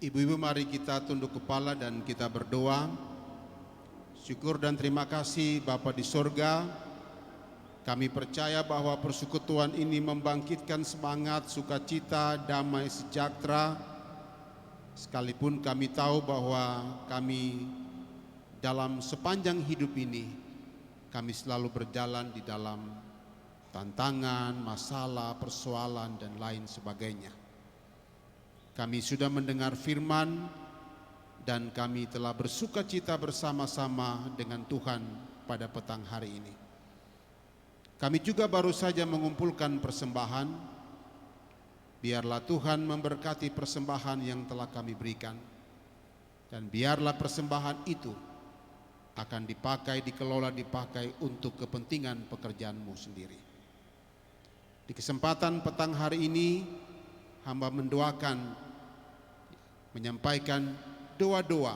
Ibu-ibu, mari kita tunduk kepala dan kita berdoa. Syukur dan terima kasih Bapa di sorga. Kami percaya bahwa persekutuan ini membangkitkan semangat, sukacita, damai, sejahtera. Sekalipun kami tahu bahwa kami dalam sepanjang hidup ini kami selalu berjalan di dalam tantangan, masalah, persoalan, dan lain sebagainya. Kami sudah mendengar firman dan kami telah bersuka cita bersama-sama dengan Tuhan pada petang hari ini. Kami juga baru saja mengumpulkan persembahan. Biarlah Tuhan memberkati persembahan yang telah kami berikan. Dan biarlah persembahan itu akan dipakai, dikelola, dipakai untuk kepentingan pekerjaan-Mu sendiri. Di kesempatan petang hari ini, hamba mendoakan, menyampaikan doa-doa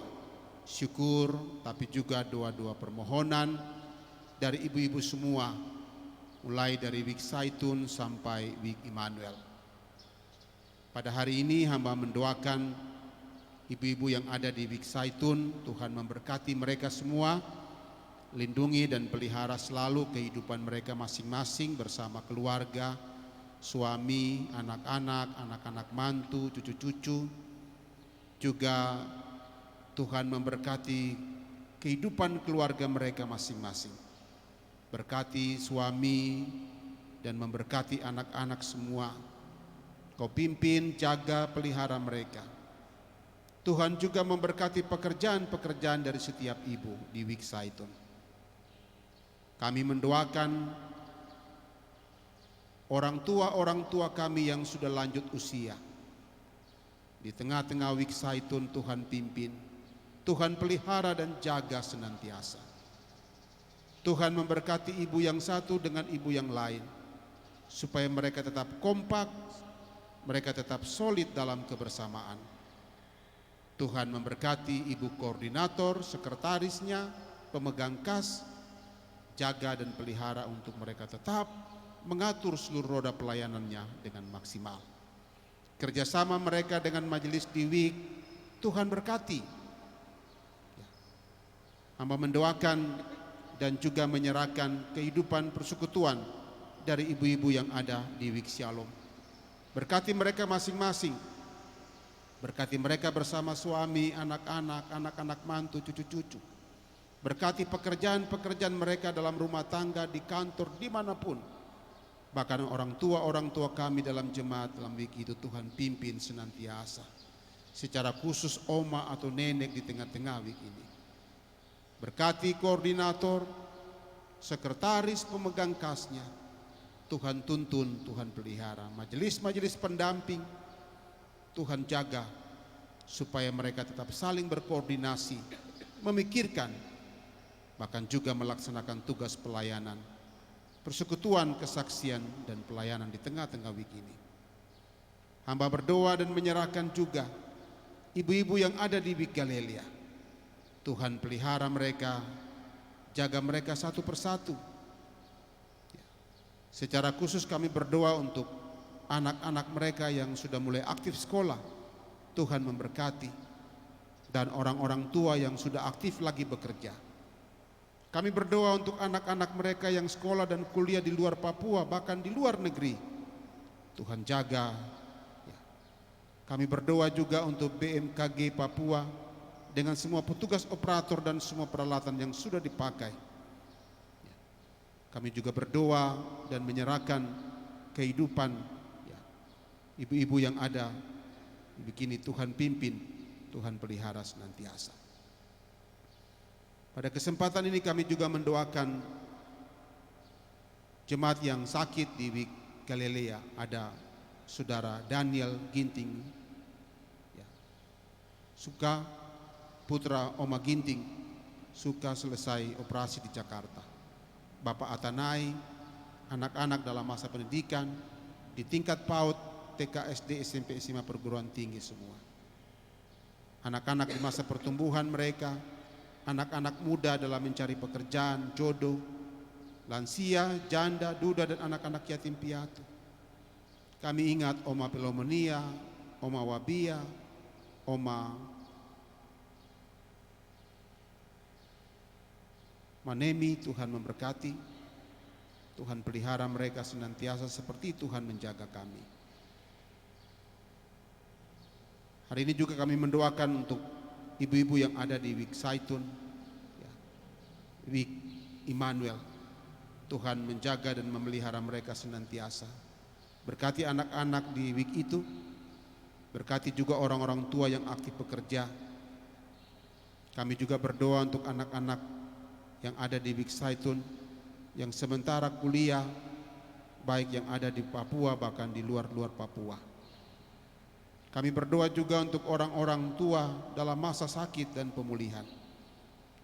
syukur, tapi juga doa-doa permohonan dari ibu-ibu semua, mulai dari Wik Saitun sampai Wik Immanuel. Pada hari ini hamba mendoakan ibu-ibu yang ada di Wik Saitun, Tuhan memberkati mereka semua, lindungi dan pelihara selalu kehidupan mereka masing-masing bersama keluarga, suami, anak-anak, anak-anak mantu, cucu-cucu. Juga Tuhan memberkati kehidupan keluarga mereka masing-masing. Berkati suami dan memberkati anak-anak semua. Kau pimpin, jaga, pelihara mereka. Tuhan juga memberkati pekerjaan-pekerjaan dari setiap ibu di Wik Saitun. Kami mendoakan orang tua kami yang sudah lanjut usia. Di tengah-tengah Wik Saitun Tuhan pimpin, Tuhan pelihara dan jaga senantiasa. Tuhan memberkati ibu yang satu dengan ibu yang lain, supaya mereka tetap kompak, mereka tetap solid dalam kebersamaan. Tuhan memberkati ibu koordinator, sekretarisnya, pemegang kas, jaga dan pelihara untuk mereka tetap mengatur seluruh roda pelayanannya dengan maksimal. Kerjasama mereka dengan majelis di Wik, Tuhan berkati. Hamba mendoakan dan juga menyerahkan kehidupan persekutuan dari ibu-ibu yang ada di Wik Shalom. Berkati mereka masing-masing. Berkati mereka bersama suami, anak-anak, anak-anak mantu, cucu-cucu. Berkati pekerjaan-pekerjaan mereka dalam rumah tangga, di kantor, dimanapun. Bahkan orang tua kami dalam jemaat dalam Wik itu Tuhan pimpin senantiasa. Secara khusus oma atau nenek di tengah-tengah Wik ini. Berkati koordinator, sekretaris, pemegang kasnya. Tuhan tuntun, Tuhan pelihara. Majelis-majelis pendamping, Tuhan jaga supaya mereka tetap saling berkoordinasi, memikirkan, bahkan juga melaksanakan tugas pelayanan, persekutuan, kesaksian, dan pelayanan di tengah-tengah Wik ini. Hamba berdoa dan menyerahkan juga ibu-ibu yang ada di Wik Galilea. Tuhan pelihara mereka, jaga mereka satu persatu. Secara khusus kami berdoa untuk anak-anak mereka yang sudah mulai aktif sekolah, Tuhan memberkati, dan orang-orang tua yang sudah aktif lagi bekerja. Kami berdoa untuk anak-anak mereka yang sekolah dan kuliah di luar Papua, bahkan di luar negeri. Tuhan jaga. Kami berdoa juga untuk BMKG Papua dengan semua petugas operator dan semua peralatan yang sudah dipakai. Kami juga berdoa dan menyerahkan kehidupan ibu-ibu yang ada begini, Tuhan pimpin, Tuhan pelihara senantiasa. Pada kesempatan ini kami juga mendoakan jemaat yang sakit di Wik Galilea. Ada saudara Daniel Ginting, Suka, putra Oma Ginting, Suka selesai operasi di Jakarta. Bapak Atanai, anak-anak dalam masa pendidikan di tingkat PAUD, TK, SD, SMP, SMA, perguruan tinggi semua. Anak-anak di masa pertumbuhan mereka, anak-anak muda dalam mencari pekerjaan, jodoh, lansia, janda, duda, dan anak-anak yatim piatu. Kami ingat Oma Pilomonia, Oma Wabia, Oma Manemi. Tuhan memberkati, Tuhan pelihara mereka senantiasa seperti Tuhan menjaga kami. Hari ini juga kami mendoakan untuk ibu-ibu yang ada di Wik Saitun, Week Immanuel. Tuhan menjaga dan memelihara mereka senantiasa. Berkati anak-anak di week itu, berkati juga orang-orang tua yang aktif bekerja. Kami juga berdoa untuk anak-anak yang ada di Week Zaitun, yang sementara kuliah, baik yang ada di Papua bahkan di luar-luar Papua. Kami berdoa juga untuk orang-orang tua dalam masa sakit dan pemulihan.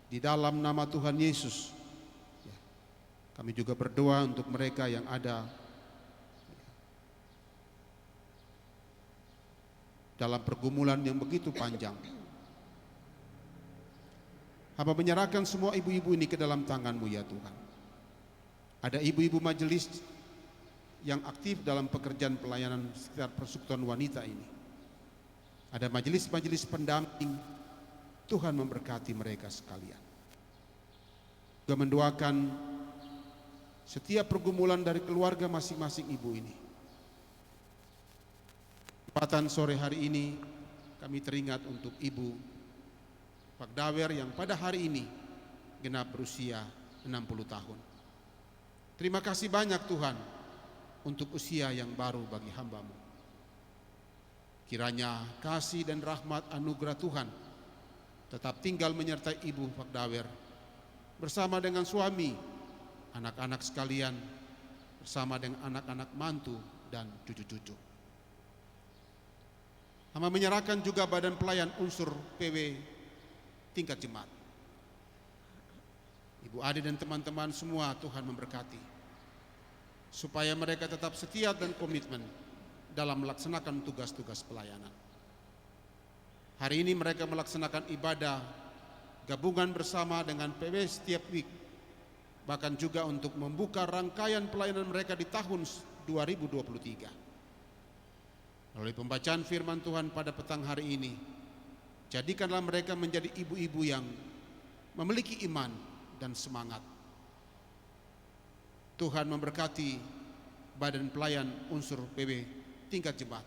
Di dalam nama Tuhan Yesus, kami juga berdoa untuk mereka yang ada dalam pergumulan yang begitu panjang. Hamba menyerahkan semua ibu-ibu ini ke dalam tangan-Mu ya Tuhan. Ada ibu-ibu majelis yang aktif dalam pekerjaan pelayanan sekitar persekutuan wanita ini. Ada majelis-majelis pendamping. Tuhan memberkati mereka sekalian. Juga mendoakan setiap pergumulan dari keluarga masing-masing ibu ini. Kesempatan sore hari ini kami teringat untuk Ibu Pak Dawer yang pada hari ini genap berusia 60 tahun. Terima kasih banyak Tuhan untuk usia yang baru bagi hamba-Mu. Kiranya kasih dan rahmat anugerah Tuhan tetap tinggal menyertai Ibu Pak Dawer bersama dengan suami, anak-anak sekalian, bersama dengan anak-anak mantu dan cucu-cucu. Hamba menyerahkan juga badan pelayan unsur PW tingkat jemaat. Ibu Ade dan teman-teman semua Tuhan memberkati, supaya mereka tetap setia dan komitmen dalam melaksanakan tugas-tugas pelayanan. Hari ini mereka melaksanakan ibadah gabungan bersama dengan PW setiap week, bahkan juga untuk membuka rangkaian pelayanan mereka di tahun 2023. Melalui pembacaan firman Tuhan pada petang hari ini, jadikanlah mereka menjadi ibu-ibu yang memiliki iman dan semangat. Tuhan memberkati badan pelayan unsur PW tingkat jemaat,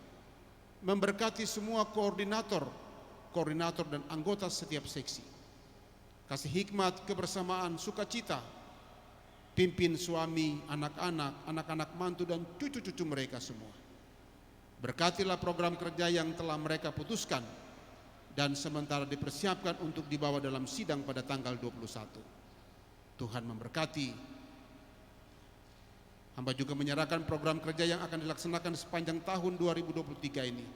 memberkati semua koordinator dan anggota setiap seksi. Kasih hikmat, kebersamaan, sukacita, pimpin suami, anak-anak mantu dan cucu-cucu mereka semua. Berkatilah program kerja yang telah mereka putuskan dan sementara dipersiapkan untuk dibawa dalam sidang pada tanggal 21. Tuhan memberkati. Hamba juga menyerahkan program kerja yang akan dilaksanakan sepanjang tahun 2023 ini.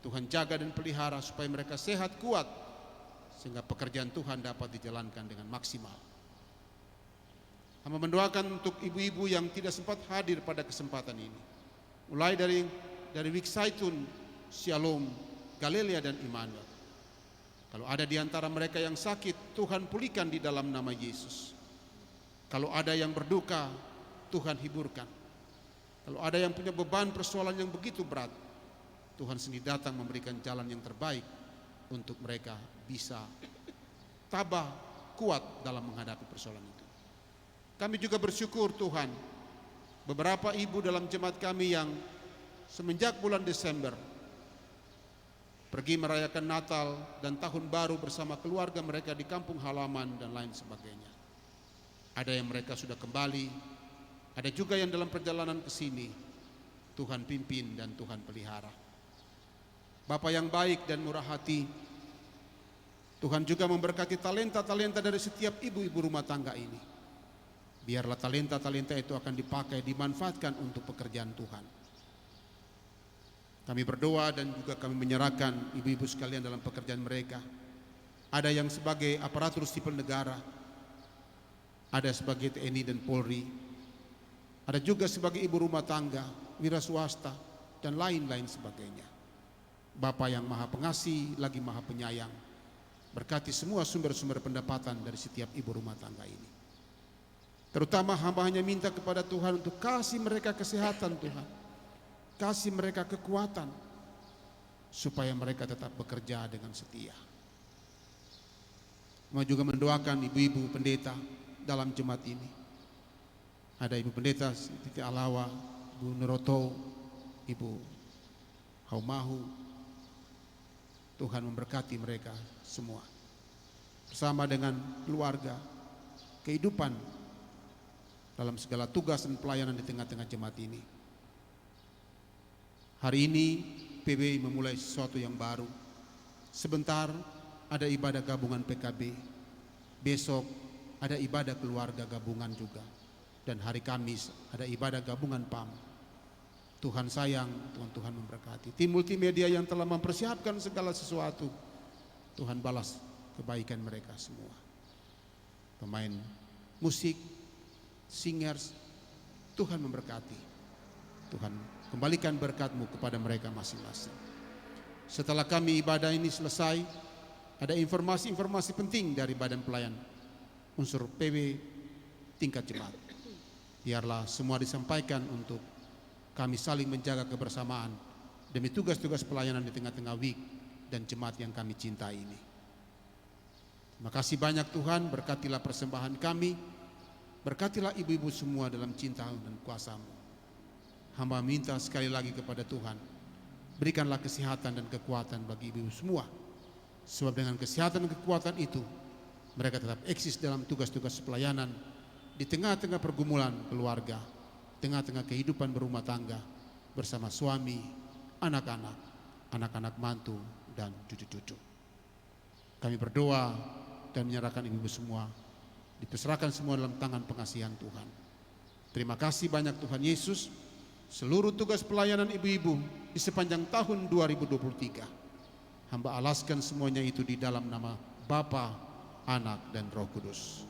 Tuhan jaga dan pelihara supaya mereka sehat, kuat, sehingga pekerjaan Tuhan dapat dijalankan dengan maksimal. Hamba mendoakan untuk ibu-ibu yang tidak sempat hadir pada kesempatan ini, mulai dari Week Zaitun, Shalom, Galilea dan Immanuel. Kalau ada di antara mereka yang sakit, Tuhan pulihkan di dalam nama Yesus. Kalau ada yang berduka, Tuhan hiburkan. Kalau ada yang punya beban persoalan yang begitu berat, Tuhan sendiri datang memberikan jalan yang terbaik untuk mereka bisa tabah, kuat dalam menghadapi persoalan itu. Kami juga bersyukur Tuhan, beberapa ibu dalam jemaat kami yang semenjak bulan Desember pergi merayakan Natal dan Tahun Baru bersama keluarga mereka di kampung halaman dan lain sebagainya. Ada yang mereka sudah kembali, ada juga yang dalam perjalanan ke sini. Tuhan pimpin dan Tuhan pelihara. Bapa yang baik dan murah hati, Tuhan juga memberkati talenta-talenta dari setiap ibu-ibu rumah tangga ini. Biarlah talenta-talenta itu akan dipakai, dimanfaatkan untuk pekerjaan Tuhan. Kami berdoa dan juga kami menyerahkan ibu-ibu sekalian dalam pekerjaan mereka. Ada yang sebagai aparatur sipil negara, ada sebagai TNI dan Polri, ada juga sebagai ibu rumah tangga, wira swasta, dan lain-lain sebagainya. Bapa yang maha pengasih lagi maha penyayang, berkati semua sumber-sumber pendapatan dari setiap ibu rumah tangga ini. Terutama hamba hanya minta kepada Tuhan untuk kasih mereka kesehatan Tuhan, kasih mereka kekuatan, supaya mereka tetap bekerja dengan setia. Mau juga mendoakan ibu-ibu pendeta dalam jemaat ini. Ada ibu pendeta Titi Alawa, Ibu Nuroto, Ibu Haumahu. Tuhan memberkati mereka semua, bersama dengan keluarga, kehidupan dalam segala tugas dan pelayanan di tengah-tengah jemaat ini. Hari ini PBI memulai sesuatu yang baru. Sebentar ada ibadah gabungan PKB, besok ada ibadah keluarga gabungan juga, dan hari Kamis ada ibadah gabungan PAM. Tuhan sayang, Tuhan memberkati. Tim multimedia yang telah mempersiapkan segala sesuatu, Tuhan balas kebaikan mereka semua. Pemain musik, singers, Tuhan memberkati. Tuhan kembalikan berkat-Mu kepada mereka masing-masing. Setelah kami ibadah ini selesai, ada informasi-informasi penting dari Badan Pelayan unsur PB tingkat jemaat. Biarlah semua disampaikan untuk kami saling menjaga kebersamaan demi tugas-tugas pelayanan di tengah-tengah week dan jemaat yang kami cintai ini. Terima kasih banyak Tuhan, berkatilah persembahan kami, berkatilah ibu-ibu semua dalam cinta dan kuasa-Mu. Hamba minta sekali lagi kepada Tuhan, berikanlah kesehatan dan kekuatan bagi ibu-ibu semua. Sebab dengan kesehatan dan kekuatan itu, mereka tetap eksis dalam tugas-tugas pelayanan di tengah-tengah pergumulan keluarga, tengah-tengah kehidupan berumah tangga bersama suami, anak-anak, anak-anak mantu, dan cucu-cucu. Kami berdoa dan menyerahkan ibu-ibu semua, diperserahkan semua dalam tangan pengasihan Tuhan. Terima kasih banyak Tuhan Yesus. Seluruh tugas pelayanan ibu-ibu di sepanjang tahun 2023, hamba alaskan semuanya itu di dalam nama Bapa, Anak, dan Roh Kudus.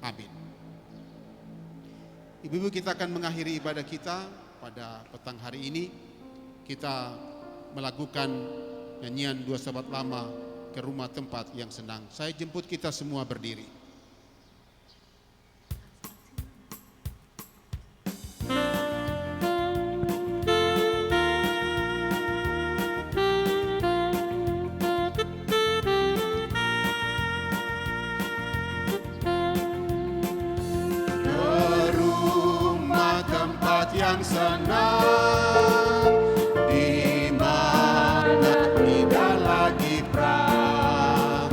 Amin. Ibu-ibu, kita akan mengakhiri ibadah kita pada petang hari ini. Kita melakukan nyanyian dua sahabat lama, Ke Rumah Tempat Yang Senang. Saya jemput kita semua berdiri. Yang senang, di mana tidak lagi perang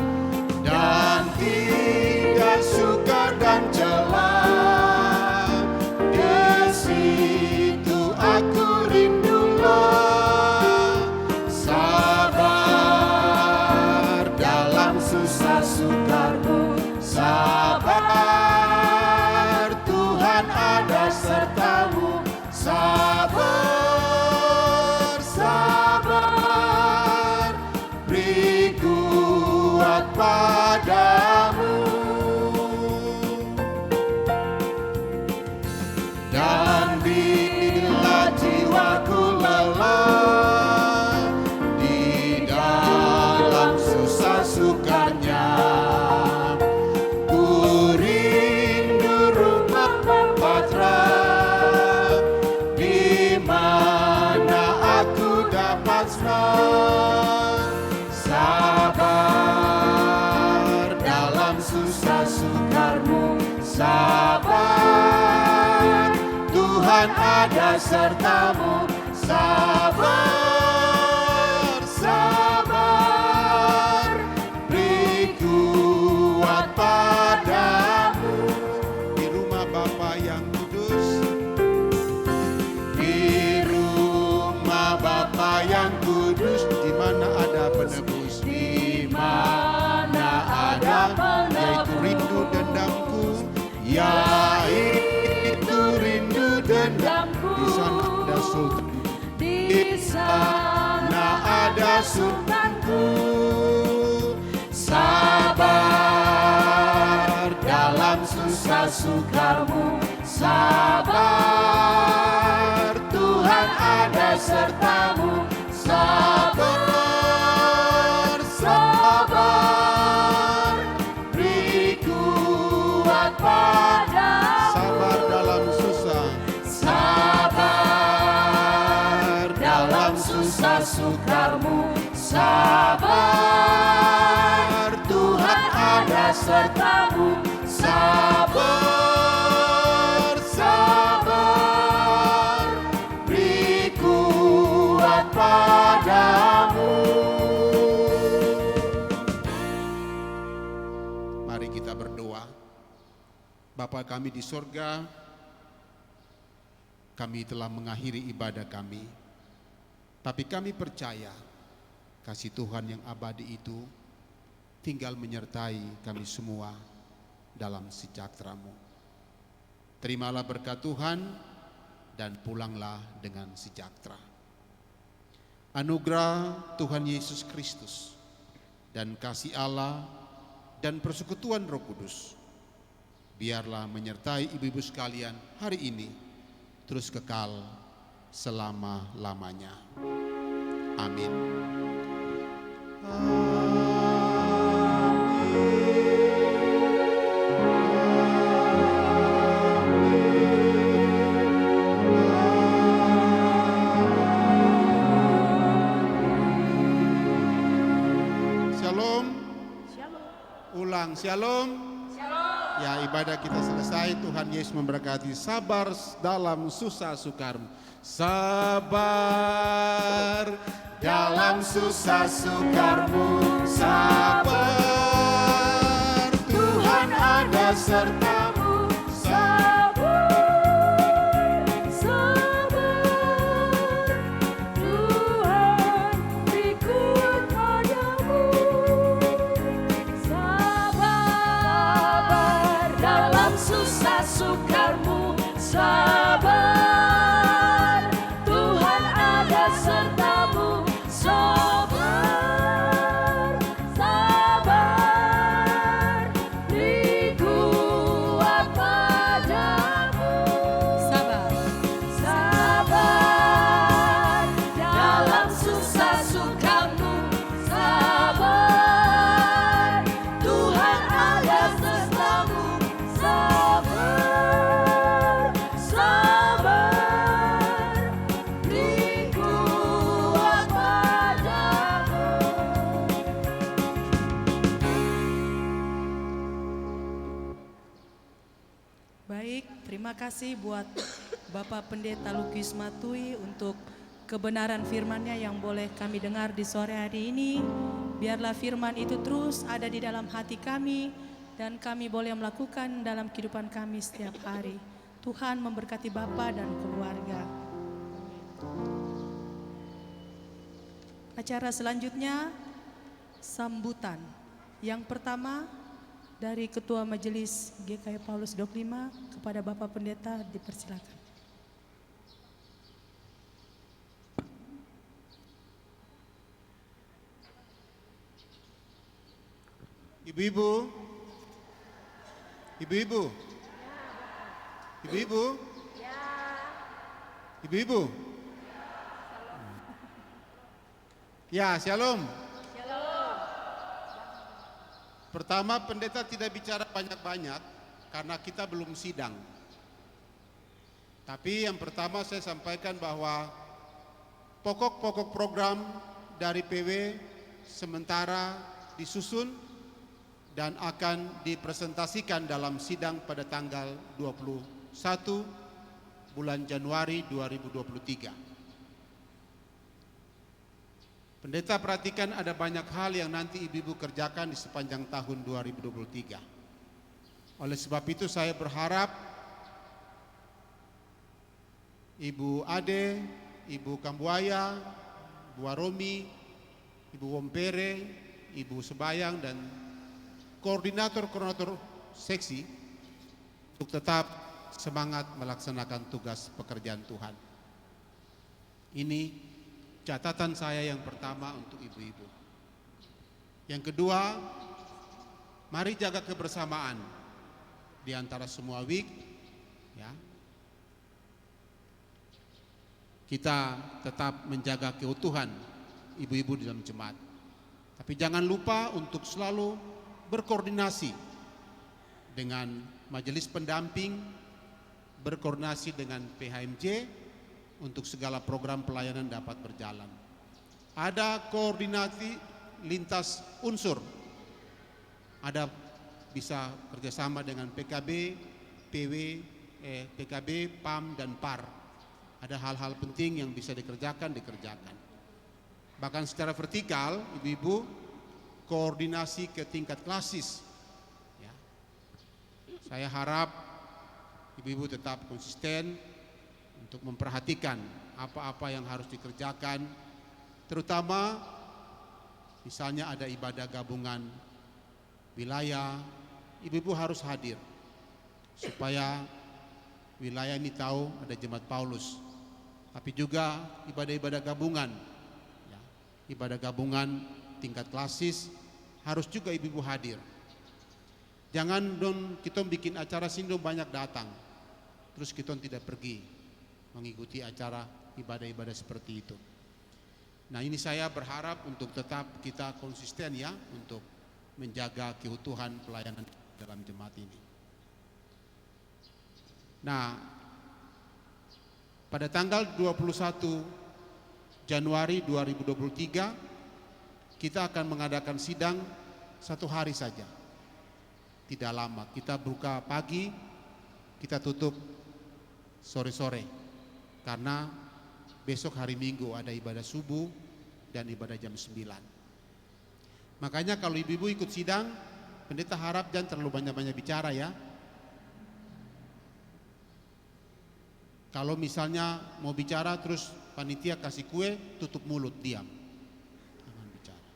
dan tidak sukar dan celah. Di situ aku rindulah sabar dalam susah sukarmu. Sabar, Tuhan ada sertamu. Sabar, sabar, beri kuat padamu. Dan bila jiwaku lelah di dalam susah sukarnya, ku rindu rumah Bapa, sabar dalam susah sukarmu. Sabar, Tuhan ada sertamu. Sabar, sabar, beri kuat padamu. Di rumah Bapa yang kudus, di rumah Bapa yang kudus, di mana ada penebus, di mana ada yaitu rindu dendamku, yaitu rindu dendamku. Di sana ada sultanku. Sabar dalam susah sukarmu. Sabar, Tuhan ada sertamu. Sabar, sabar, beri kuat padamu. Sabar dalam susah. Sabar dalam susah sukarmu. Sabar, Tuhan ada sertamu. Sabar, sabar, beri kuat padamu. Mari kita berdoa. Bapa kami di sorga, kami telah mengakhiri ibadah kami. Tapi kami percaya kasih Tuhan yang abadi itu tinggal menyertai kami semua dalam sejahtera-Mu. Terimalah berkat Tuhan dan pulanglah dengan sejahtera. Anugerah Tuhan Yesus Kristus dan kasih Allah dan persekutuan Roh Kudus biarlah menyertai ibu-ibu sekalian hari ini terus kekal selama-lamanya. Amin. Shalom. Ulang shalom. Ya, ibadah kita selesai. Tuhan Yesus memberkati. Sabar dalam susah sukarmu. Sabar dalam susah sukarmu. Sabar, Tuhan ada sertamu. Sabar, Tuhan ikut padamu. Sabar dalam susah sukarmu. Sabar, Tuhan ada sertamu. Sabar, beri kuat padamu. Sabar dalam susah sukamu. Sabar, Tuhan ada sertamu. Sabar, beri kuat padamu. Baik, terima kasih buat Bapak Pendeta Lukis Matui untuk kebenaran firman-Nya yang boleh kami dengar di sore hari ini. Biarlah firman itu terus ada di dalam hati kami dan kami boleh melakukan dalam kehidupan kami setiap hari. Tuhan memberkati Bapak dan keluarga. Acara selanjutnya sambutan. Yang pertama dari Ketua Majelis GKI Paulus 25 kepada Bapak Pendeta dipersilakan. Ibu-ibu, ibu-ibu, ibu-ibu, ibu-ibu. Ya, shalom. Pertama, pendeta tidak bicara banyak-banyak karena kita belum sidang. Tapi yang pertama saya sampaikan bahwa pokok-pokok program dari PW sementara disusun dan akan dipresentasikan dalam sidang pada tanggal 21 bulan Januari 2023. Pendeta perhatikan ada banyak hal yang nanti ibu-ibu kerjakan di sepanjang tahun 2023. Oleh sebab itu saya berharap Ibu Ade, Ibu Kambuaya, Bu Aromi, Ibu Wompere, Ibu Sebayang dan koordinator-koordinator seksi untuk tetap semangat melaksanakan tugas pekerjaan Tuhan. Ini catatan saya yang pertama untuk ibu-ibu. Yang kedua, mari jaga kebersamaan di antara semua week, ya. Kita tetap menjaga keutuhan ibu-ibu di dalam jemaat. Tapi jangan lupa untuk selalu berkoordinasi dengan majelis pendamping, berkoordinasi dengan PHMJ untuk segala program pelayanan dapat berjalan. Ada koordinasi lintas unsur. Ada bisa kerjasama dengan PKB, PW, PKB, PAM dan PAR. Ada hal-hal penting yang bisa dikerjakan. Bahkan secara vertikal, ibu-ibu, koordinasi ke tingkat klasis. Ya. Saya harap ibu-ibu tetap konsisten untuk memperhatikan apa-apa yang harus dikerjakan, terutama misalnya ada ibadah gabungan wilayah, ibu-ibu harus hadir supaya wilayah ini tahu ada Jemaat Paulus. Tapi juga ibadah-ibadah gabungan, ya, ibadah gabungan tingkat klasis harus juga ibu-ibu hadir. Jangan kita bikin acara sini banyak datang, terus kita tidak pergi mengikuti acara ibadah-ibadah seperti itu. Nah, ini saya berharap untuk tetap kita konsisten ya untuk menjaga keutuhan pelayanan dalam jemaat ini. Nah, pada tanggal 21 Januari 2023 kita akan mengadakan sidang 1 hari saja. Tidak lama, kita buka pagi, kita tutup sore-sore. Karena besok hari Minggu ada ibadah subuh dan ibadah jam 9. Makanya kalau ibu-ibu ikut sidang, pendeta harap jangan terlalu banyak-banyak bicara ya. Kalau misalnya mau bicara terus panitia kasih kue, tutup mulut, diam. Jangan bicara.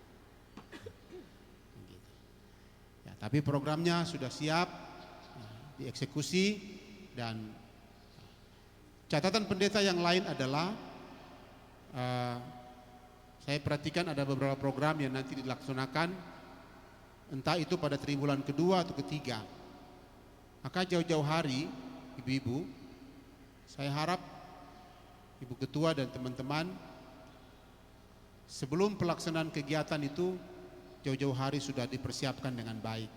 Gitu. Ya, tapi programnya sudah siap, dieksekusi, dan catatan pendeta yang lain adalah saya perhatikan ada beberapa program yang nanti dilaksanakan, entah itu pada triwulan kedua atau ketiga. Maka jauh-jauh hari, ibu-ibu, saya harap Ibu Ketua dan teman-teman sebelum pelaksanaan kegiatan itu jauh-jauh hari sudah dipersiapkan dengan baik.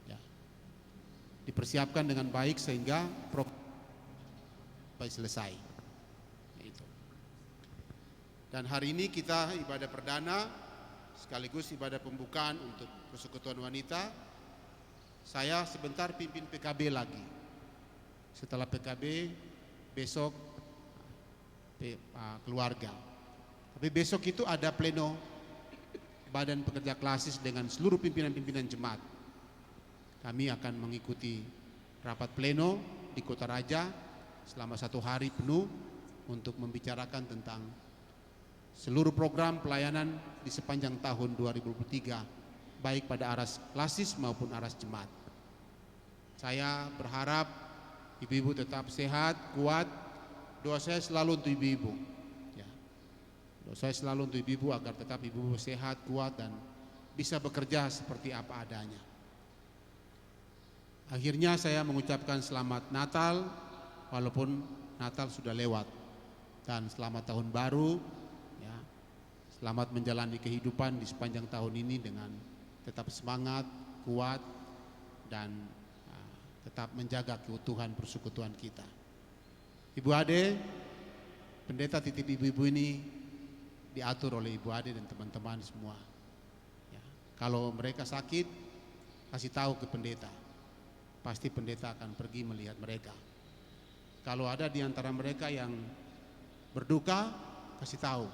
Ya. Dipersiapkan dengan baik sehingga sampai selesai. Itu. Dan hari ini kita ibadah perdana sekaligus ibadah pembukaan untuk Persekutuan Wanita. Saya sebentar pimpin PKB lagi. Setelah PKB besok keluarga. Tapi besok itu ada pleno Badan Pekerja Klasis dengan seluruh pimpinan-pimpinan jemaat. Kami akan mengikuti rapat pleno di Kota Raja selama 1 hari penuh untuk membicarakan tentang seluruh program pelayanan di sepanjang tahun 2023, baik pada aras klasis maupun aras jemaat. Saya berharap ibu-ibu tetap sehat, kuat. Doa saya selalu untuk ibu-ibu. Ya. Doa saya selalu untuk ibu-ibu agar tetap ibu-ibu sehat, kuat, dan bisa bekerja seperti apa adanya. Akhirnya saya mengucapkan selamat Natal, walaupun Natal sudah lewat. Dan selamat tahun baru, ya. Selamat menjalani kehidupan di sepanjang tahun ini dengan tetap semangat, kuat, dan tetap menjaga keutuhan persekutuan kita. Ibu Ade, pendeta titip ibu-ibu ini diatur oleh Ibu Ade dan teman-teman semua. Ya, kalau mereka sakit, kasih tahu ke pendeta. Pasti pendeta akan pergi melihat mereka. Kalau ada di antara mereka yang berduka, kasih tahu.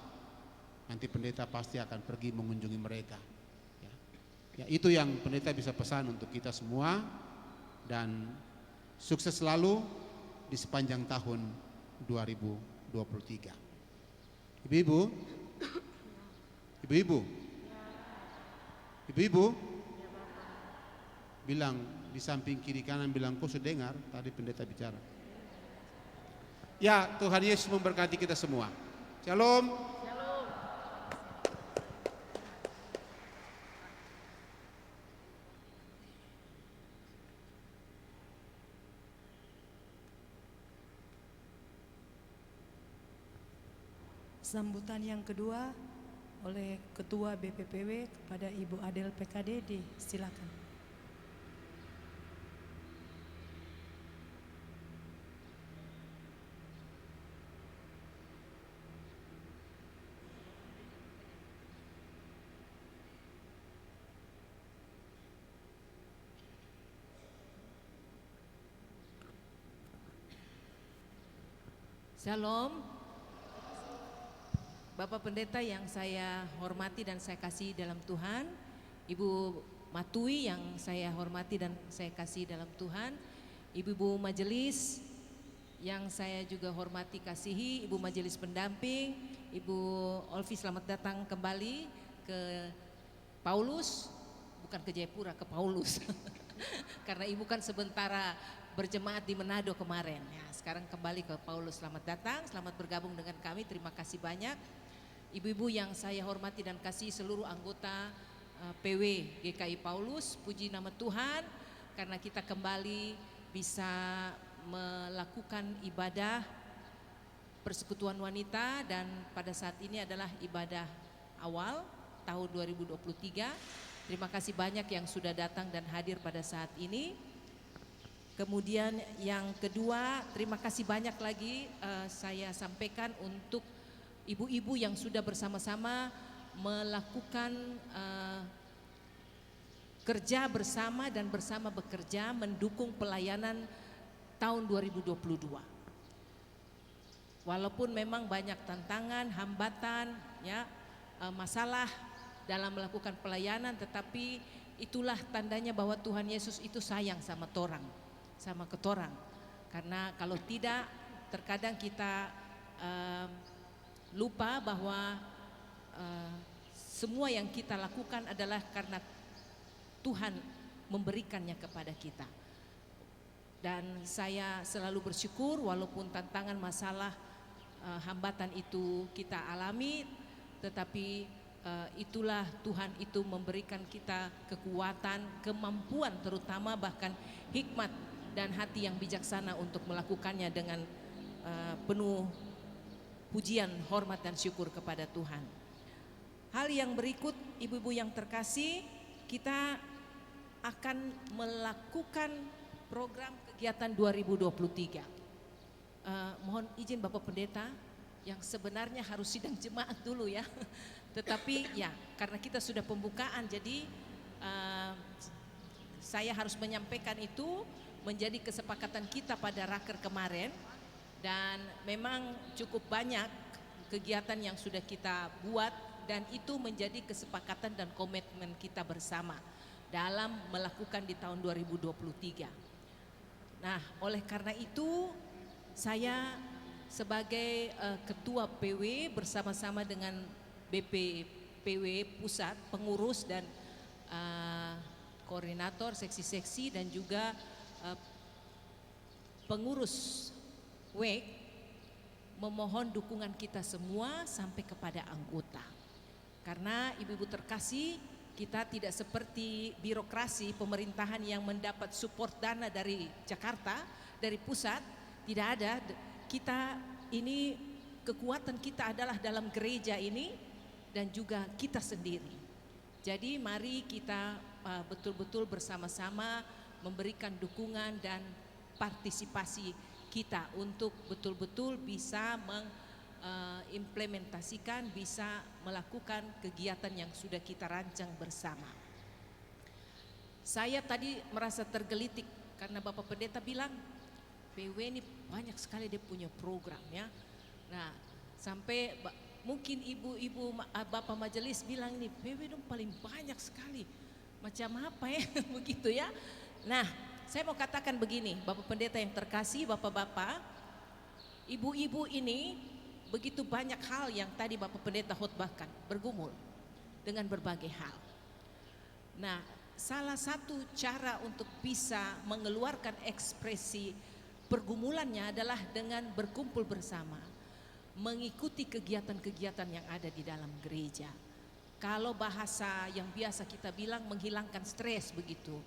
Nanti pendeta pasti akan pergi mengunjungi mereka. Ya, itu yang pendeta bisa pesan untuk kita semua. Dan sukses selalu di sepanjang tahun 2023. Ibu-ibu, bilang di samping kiri kanan, bilang kau sudah dengar tadi pendeta bicara. Ya, Tuhan Yesus memberkati kita semua. Shalom. Sambutan yang kedua oleh Ketua BPPW kepada Ibu Adel PKD, silakan. Shalom. Bapak Pendeta yang saya hormati dan saya kasih dalam Tuhan, Ibu Matui yang saya hormati dan saya kasih dalam Tuhan, ibu-ibu majelis yang saya juga hormati kasihi, ibu majelis pendamping, Ibu Olvi selamat datang kembali ke Paulus, bukan ke Jayapura, ke Paulus. Karena ibu kan sementara berjemaat di Manado kemarin. Ya, sekarang kembali ke Paulus. Selamat datang, selamat bergabung dengan kami. Terima kasih banyak. Ibu-ibu yang saya hormati dan kasih, seluruh anggota PW GKI Paulus, puji nama Tuhan karena kita kembali bisa melakukan ibadah persekutuan wanita, dan pada saat ini adalah ibadah awal tahun 2023. Terima kasih banyak yang sudah datang dan hadir pada saat ini. Kemudian yang kedua, terima kasih banyak lagi saya sampaikan untuk ibu-ibu yang sudah bersama-sama melakukan kerja bersama dan bersama bekerja mendukung pelayanan tahun 2022. Walaupun memang banyak tantangan, hambatan, ya, masalah dalam melakukan pelayanan, tetapi itulah tandanya bahwa Tuhan Yesus itu sayang sama torang, sama ketorang. Karena kalau tidak, terkadang kita lupa bahwa semua yang kita lakukan adalah karena Tuhan memberikannya kepada kita. Dan saya selalu bersyukur walaupun tantangan, masalah, hambatan itu kita alami, tetapi itulah Tuhan itu memberikan kita kekuatan, kemampuan, terutama bahkan hikmat dan hati yang bijaksana untuk melakukannya dengan penuh pujian, hormat dan syukur kepada Tuhan. Hal yang berikut, ibu-ibu yang terkasih, kita akan melakukan program kegiatan 2023. Mohon izin Bapak Pendeta, yang sebenarnya harus sidang jemaat dulu ya. Tetapi ya karena kita sudah pembukaan, jadi saya harus menyampaikan itu menjadi kesepakatan kita pada raker kemarin. Dan memang cukup banyak kegiatan yang sudah kita buat, dan itu menjadi kesepakatan dan komitmen kita bersama dalam melakukan di tahun 2023. Nah, oleh karena itu saya sebagai ketua PW bersama-sama dengan BP PW pusat, pengurus dan koordinator seksi-seksi dan juga pengurus WEG memohon dukungan kita semua sampai kepada anggota. Karena ibu-ibu terkasih, kita tidak seperti birokrasi pemerintahan yang mendapat support dana dari Jakarta, dari pusat. Tidak ada. Kita ini, kekuatan kita adalah dalam gereja ini dan juga kita sendiri. Jadi mari kita betul-betul bersama-sama memberikan dukungan dan partisipasi kita untuk betul-betul bisa mengimplementasikan, bisa melakukan kegiatan yang sudah kita rancang bersama. Saya tadi merasa tergelitik karena Bapak Pendeta bilang PW ini banyak sekali dia punya program ya. Nah, sampai mungkin ibu-ibu Bapak Majelis bilang ini PW dong paling banyak sekali. Macam apa ya begitu ya. Nah, saya mau katakan begini, Bapak Pendeta yang terkasih, Bapak-bapak, ibu-ibu ini begitu banyak hal yang tadi Bapak Pendeta khotbahkan, bergumul dengan berbagai hal. Nah, salah satu cara untuk bisa mengeluarkan ekspresi pergumulannya adalah dengan berkumpul bersama, mengikuti kegiatan-kegiatan yang ada di dalam gereja. Kalau bahasa yang biasa kita bilang menghilangkan stres begitu.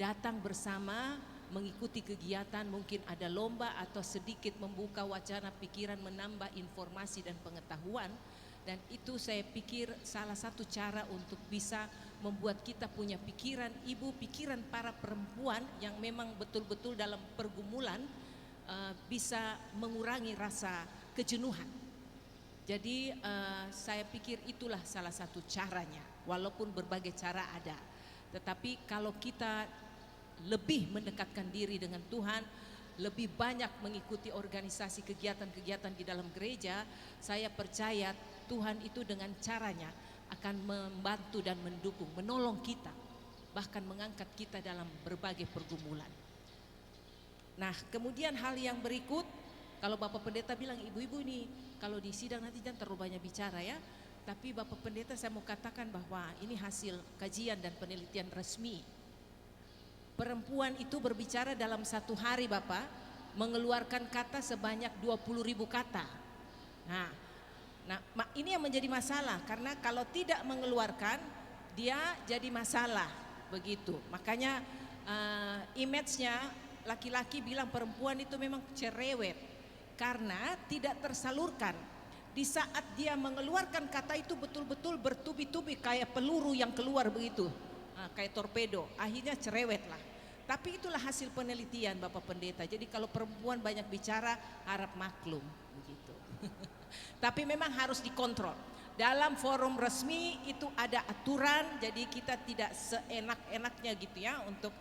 Datang bersama, mengikuti kegiatan, mungkin ada lomba atau sedikit membuka wacana pikiran, menambah informasi dan pengetahuan. Dan itu saya pikir salah satu cara untuk bisa membuat kita punya pikiran ibu, pikiran para perempuan yang memang betul-betul dalam pergumulan, bisa mengurangi rasa kejenuhan. Jadi saya pikir itulah salah satu caranya, walaupun berbagai cara ada. Tetapi kalau kita lebih mendekatkan diri dengan Tuhan, lebih banyak mengikuti organisasi kegiatan-kegiatan di dalam gereja, saya percaya Tuhan itu dengan caranya akan membantu dan mendukung, menolong kita, bahkan mengangkat kita dalam berbagai pergumulan. Nah, kemudian hal yang berikut, kalau Bapak Pendeta bilang ibu-ibu ini kalau di sidang nanti jangan terlalu banyak bicara ya. Tapi Bapak Pendeta saya mau katakan bahwa ini hasil kajian dan penelitian resmi. Perempuan itu berbicara dalam satu hari Bapak, mengeluarkan kata sebanyak 20.000 kata. Nah, ini yang menjadi masalah karena kalau tidak mengeluarkan dia jadi masalah begitu. Makanya image-nya laki-laki bilang perempuan itu memang cerewet karena tidak tersalurkan. Di saat dia mengeluarkan kata itu betul-betul bertubi-tubi kayak peluru yang keluar begitu, kayak torpedo. Akhirnya cerewet lah. Tapi itulah hasil penelitian Bapak Pendeta. Jadi kalau perempuan banyak bicara harap maklum begitu. Tapi memang harus dikontrol. Dalam forum resmi itu ada aturan, jadi kita tidak seenak-enaknya gitu ya untuk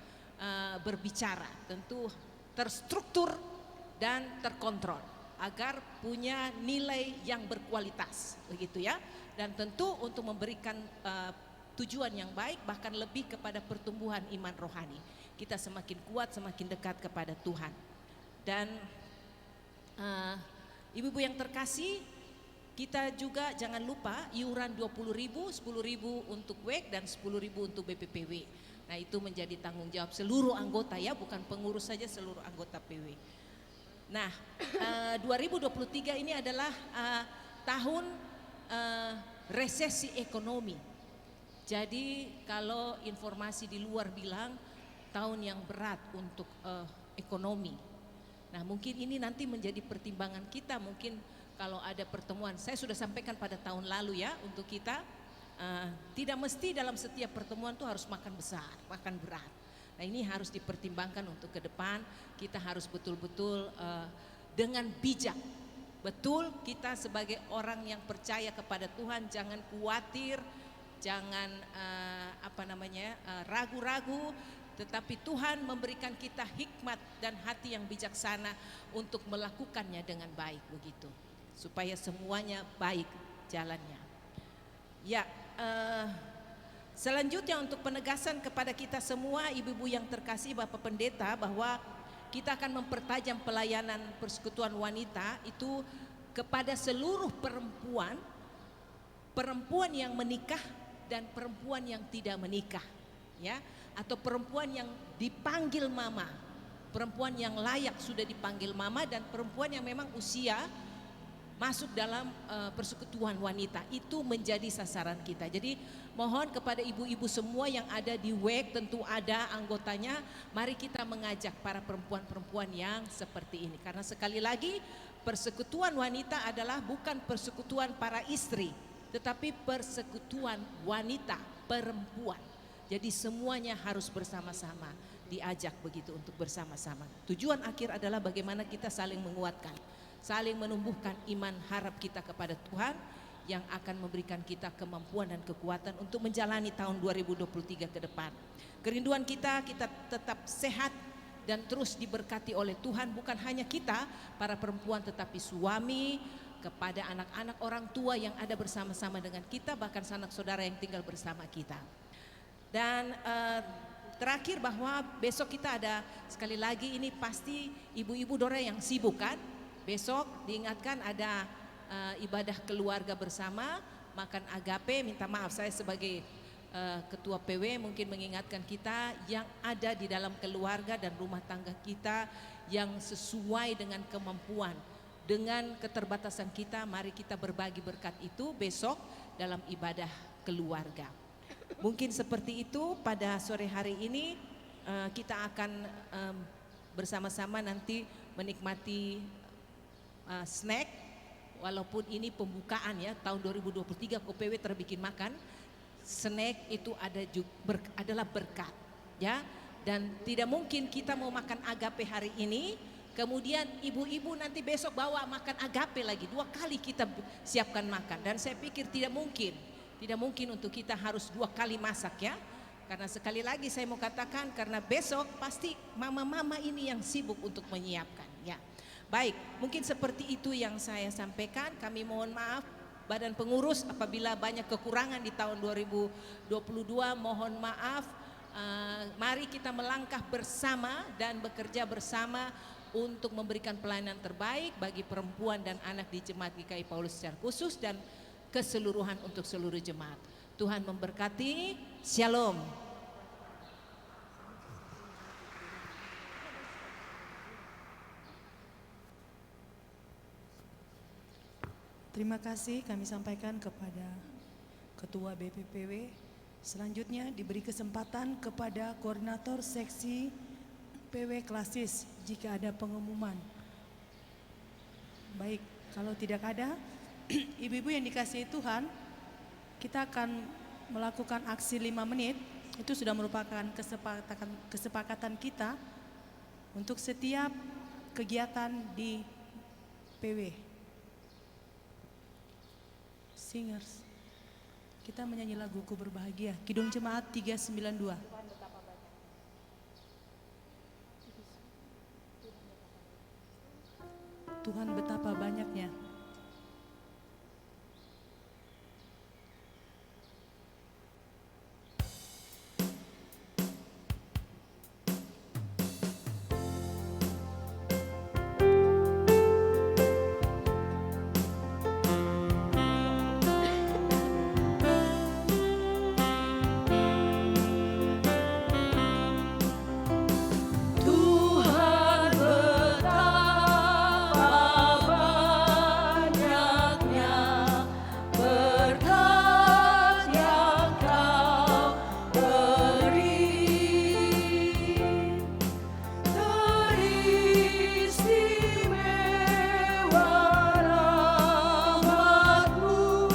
berbicara. Tentu terstruktur dan terkontrol agar punya nilai yang berkualitas begitu ya. Dan tentu untuk memberikan tujuan yang baik, bahkan lebih kepada pertumbuhan iman rohani. Kita semakin kuat, semakin dekat kepada Tuhan. Dan ibu-ibu yang terkasih, kita juga jangan lupa iuran 20.000, 10.000 untuk WEK dan 10.000 untuk BPPW. Nah itu menjadi tanggung jawab seluruh anggota ya, bukan pengurus saja, seluruh anggota PW. Nah 2023 ini adalah tahun resesi ekonomi. Jadi kalau informasi di luar bilang tahun yang berat untuk ekonomi. Nah mungkin ini nanti menjadi pertimbangan kita, mungkin kalau ada pertemuan, saya sudah sampaikan pada tahun lalu ya untuk kita, tidak mesti dalam setiap pertemuan tuh harus makan besar, makan berat. Nah ini harus dipertimbangkan untuk ke depan, kita harus betul-betul dengan bijak. Betul kita sebagai orang yang percaya kepada Tuhan jangan khawatir, jangan ragu-ragu, tetapi Tuhan memberikan kita hikmat dan hati yang bijaksana untuk melakukannya dengan baik begitu, supaya semuanya baik jalannya. Ya, selanjutnya untuk penegasan kepada kita semua ibu-ibu yang terkasih Bapak Pendeta bahwa kita akan mempertajam pelayanan persekutuan wanita itu kepada seluruh perempuan, perempuan yang menikah dan perempuan yang tidak menikah, ya, atau perempuan yang dipanggil mama, perempuan yang layak sudah dipanggil mama, dan perempuan yang memang usia masuk dalam persekutuan wanita. Itu menjadi sasaran kita. Jadi mohon kepada ibu-ibu semua yang ada di WEK, tentu ada anggotanya, mari kita mengajak para perempuan-perempuan yang seperti ini. Karena sekali lagi persekutuan wanita adalah bukan persekutuan para istri, tetapi persekutuan wanita perempuan. Jadi semuanya harus bersama-sama diajak begitu untuk bersama-sama. Tujuan akhir adalah bagaimana kita saling menguatkan, saling menumbuhkan iman harap kita kepada Tuhan yang akan memberikan kita kemampuan dan kekuatan untuk menjalani tahun 2023 ke depan. Kerinduan kita tetap sehat dan terus diberkati oleh Tuhan, bukan hanya kita para perempuan tetapi suami, kepada anak-anak, orang tua yang ada bersama-sama dengan kita, bahkan sanak saudara yang tinggal bersama kita. Dan terakhir bahwa besok kita ada, sekali lagi ini pasti ibu-ibu Dora yang sibuk kan. Besok diingatkan ada ibadah keluarga bersama, makan agape. Minta maaf saya sebagai ketua PW mungkin mengingatkan kita yang ada di dalam keluarga dan rumah tangga kita yang sesuai dengan kemampuan, dengan keterbatasan kita, mari kita berbagi berkat itu besok dalam ibadah keluarga. Mungkin seperti itu pada sore hari ini kita akan bersama-sama nanti menikmati snack, walaupun ini pembukaan ya tahun 2023 KPW terbikin makan. Snack itu adalah berkat ya, dan tidak mungkin kita mau makan agape hari ini kemudian ibu-ibu nanti besok bawa makan agape lagi, 2 kali kita siapkan makan. Dan saya pikir tidak mungkin untuk kita harus 2 kali masak ya. Karena sekali lagi saya mau katakan, karena besok pasti mama-mama ini yang sibuk untuk menyiapkan ya. Baik, mungkin seperti itu yang saya sampaikan. Kami mohon maaf Badan Pengurus apabila banyak kekurangan di tahun 2022, mohon maaf. Mari kita melangkah bersama dan bekerja bersama untuk memberikan pelayanan terbaik bagi perempuan dan anak di Jemaat GKI Paulus secara khusus dan keseluruhan untuk seluruh jemaat. Tuhan memberkati. Shalom. Terima kasih kami sampaikan kepada Ketua BPPW. Selanjutnya diberi kesempatan kepada Koordinator Seksi PW Klasis jika ada pengumuman. Baik, kalau tidak ada, ibu-ibu yang dikasihi Tuhan, kita akan melakukan aksi 5 menit. Itu sudah merupakan kesepakatan kita untuk setiap kegiatan di PW. Singers, kita menyanyi lagu Ku Berbahagia, Kidung Jemaat 392. Tuhan betapa banyaknya. Tuhan betapa banyaknya berkat yang Kau beri, teristimewa rahmat-Mu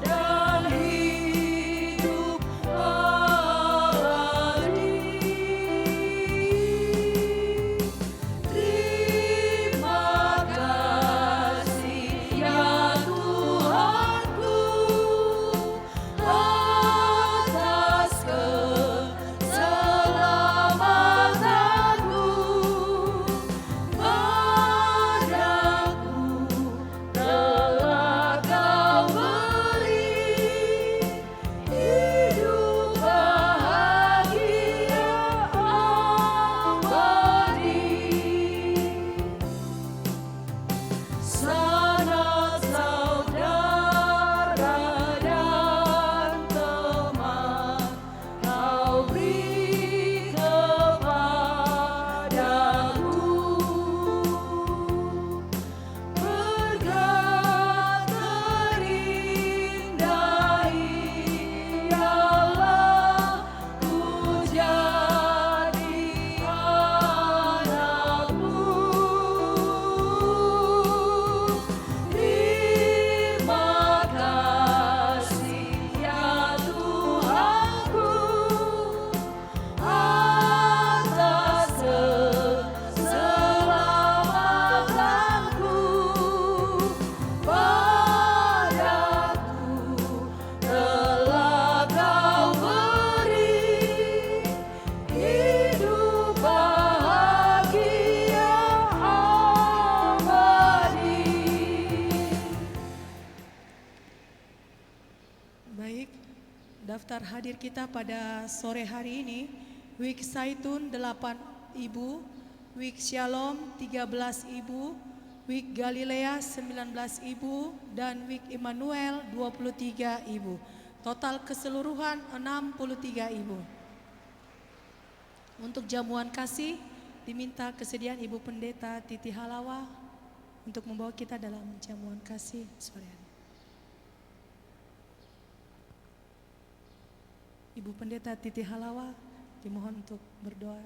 dan hidup abadi. Terima kasih ya Tuhanku atas keselamatanmu. Padaku telah Kau beri hidup bahagia abadi. Sanak saudara dan teman Kau beri kepadaku, berkat terindah ialah ku jadi anak-Mu. Terima kasih ya Tuhanku atas keselamatanku. Padaku telah Kau beri hidup bahagia abadi. Baik, daftar hadir kita pada sore hari ini, Week Saitun 8 Ibu, Week Shalom 13 Ibu, Week Galilea 19 Ibu, dan Week Immanuel 23 Ibu. Total keseluruhan 63 Ibu. Untuk jamuan kasih, diminta kesediaan Ibu Pendeta Titi Halawa untuk membawa kita dalam jamuan kasih sore hari. Ibu Pendeta Titi Halawa dimohon untuk berdoa.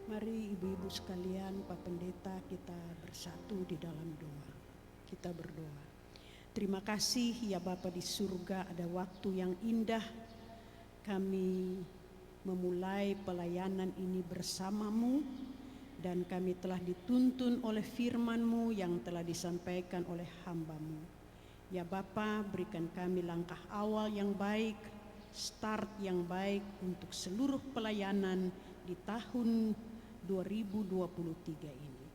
Mari ibu-ibu sekalian, Pak Pendeta, kita bersatu di dalam doa. Kita berdoa. Terima kasih ya Bapa di surga, ada waktu yang indah kami memulai pelayanan ini bersamamu, dan kami telah dituntun oleh firman-Mu yang telah disampaikan oleh hamba-Mu. Ya Bapa, berikan kami langkah awal yang baik, start yang baik untuk seluruh pelayanan di tahun 2023 ini.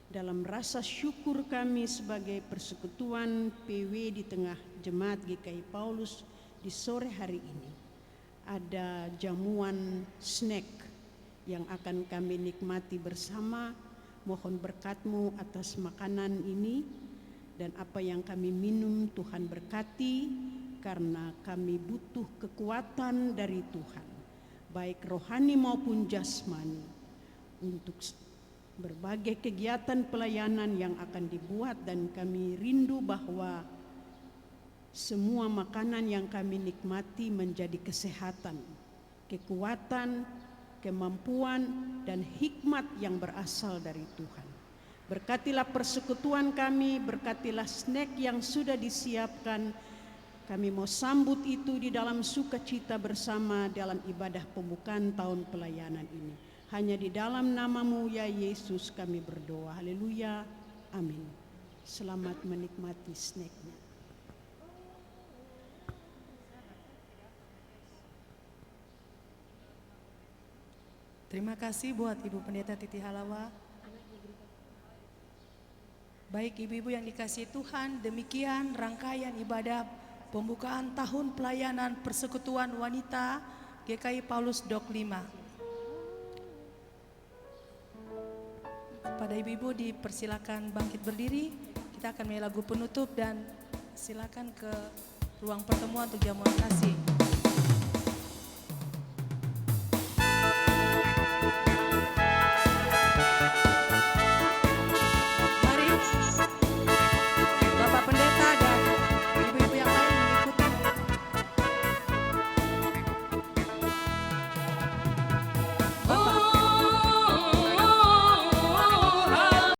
Dalam rasa syukur kami sebagai persekutuan PW di tengah Jemaat GKI Paulus di sore hari ini, ada jamuan snack yang akan kami nikmati bersama. Mohon berkat-Mu atas makanan ini, dan apa yang kami minum Tuhan berkati, karena kami butuh kekuatan dari Tuhan, baik rohani maupun jasmani, untuk berbagai kegiatan pelayanan yang akan dibuat. Dan kami rindu bahwa semua makanan yang kami nikmati menjadi kesehatan, kekuatan, kemampuan, dan hikmat yang berasal dari Tuhan. Berkatilah persekutuan kami, berkatilah snack yang sudah disiapkan. Kami mau sambut itu di dalam sukacita bersama dalam ibadah pembukaan tahun pelayanan ini. Hanya di dalam nama-Mu ya Yesus kami berdoa. Haleluya. Amin. Selamat menikmati snacknya. Terima kasih buat Ibu Pendeta Titi Halawa. Baik ibu-ibu yang dikasihi Tuhan, demikian rangkaian ibadah pembukaan tahun pelayanan Persekutuan Wanita GKI Paulus Dok 5. Kepada ibu-ibu dipersilakan bangkit berdiri. Kita akan menyanyi lagu penutup dan silakan ke ruang pertemuan untuk jamuan kasih.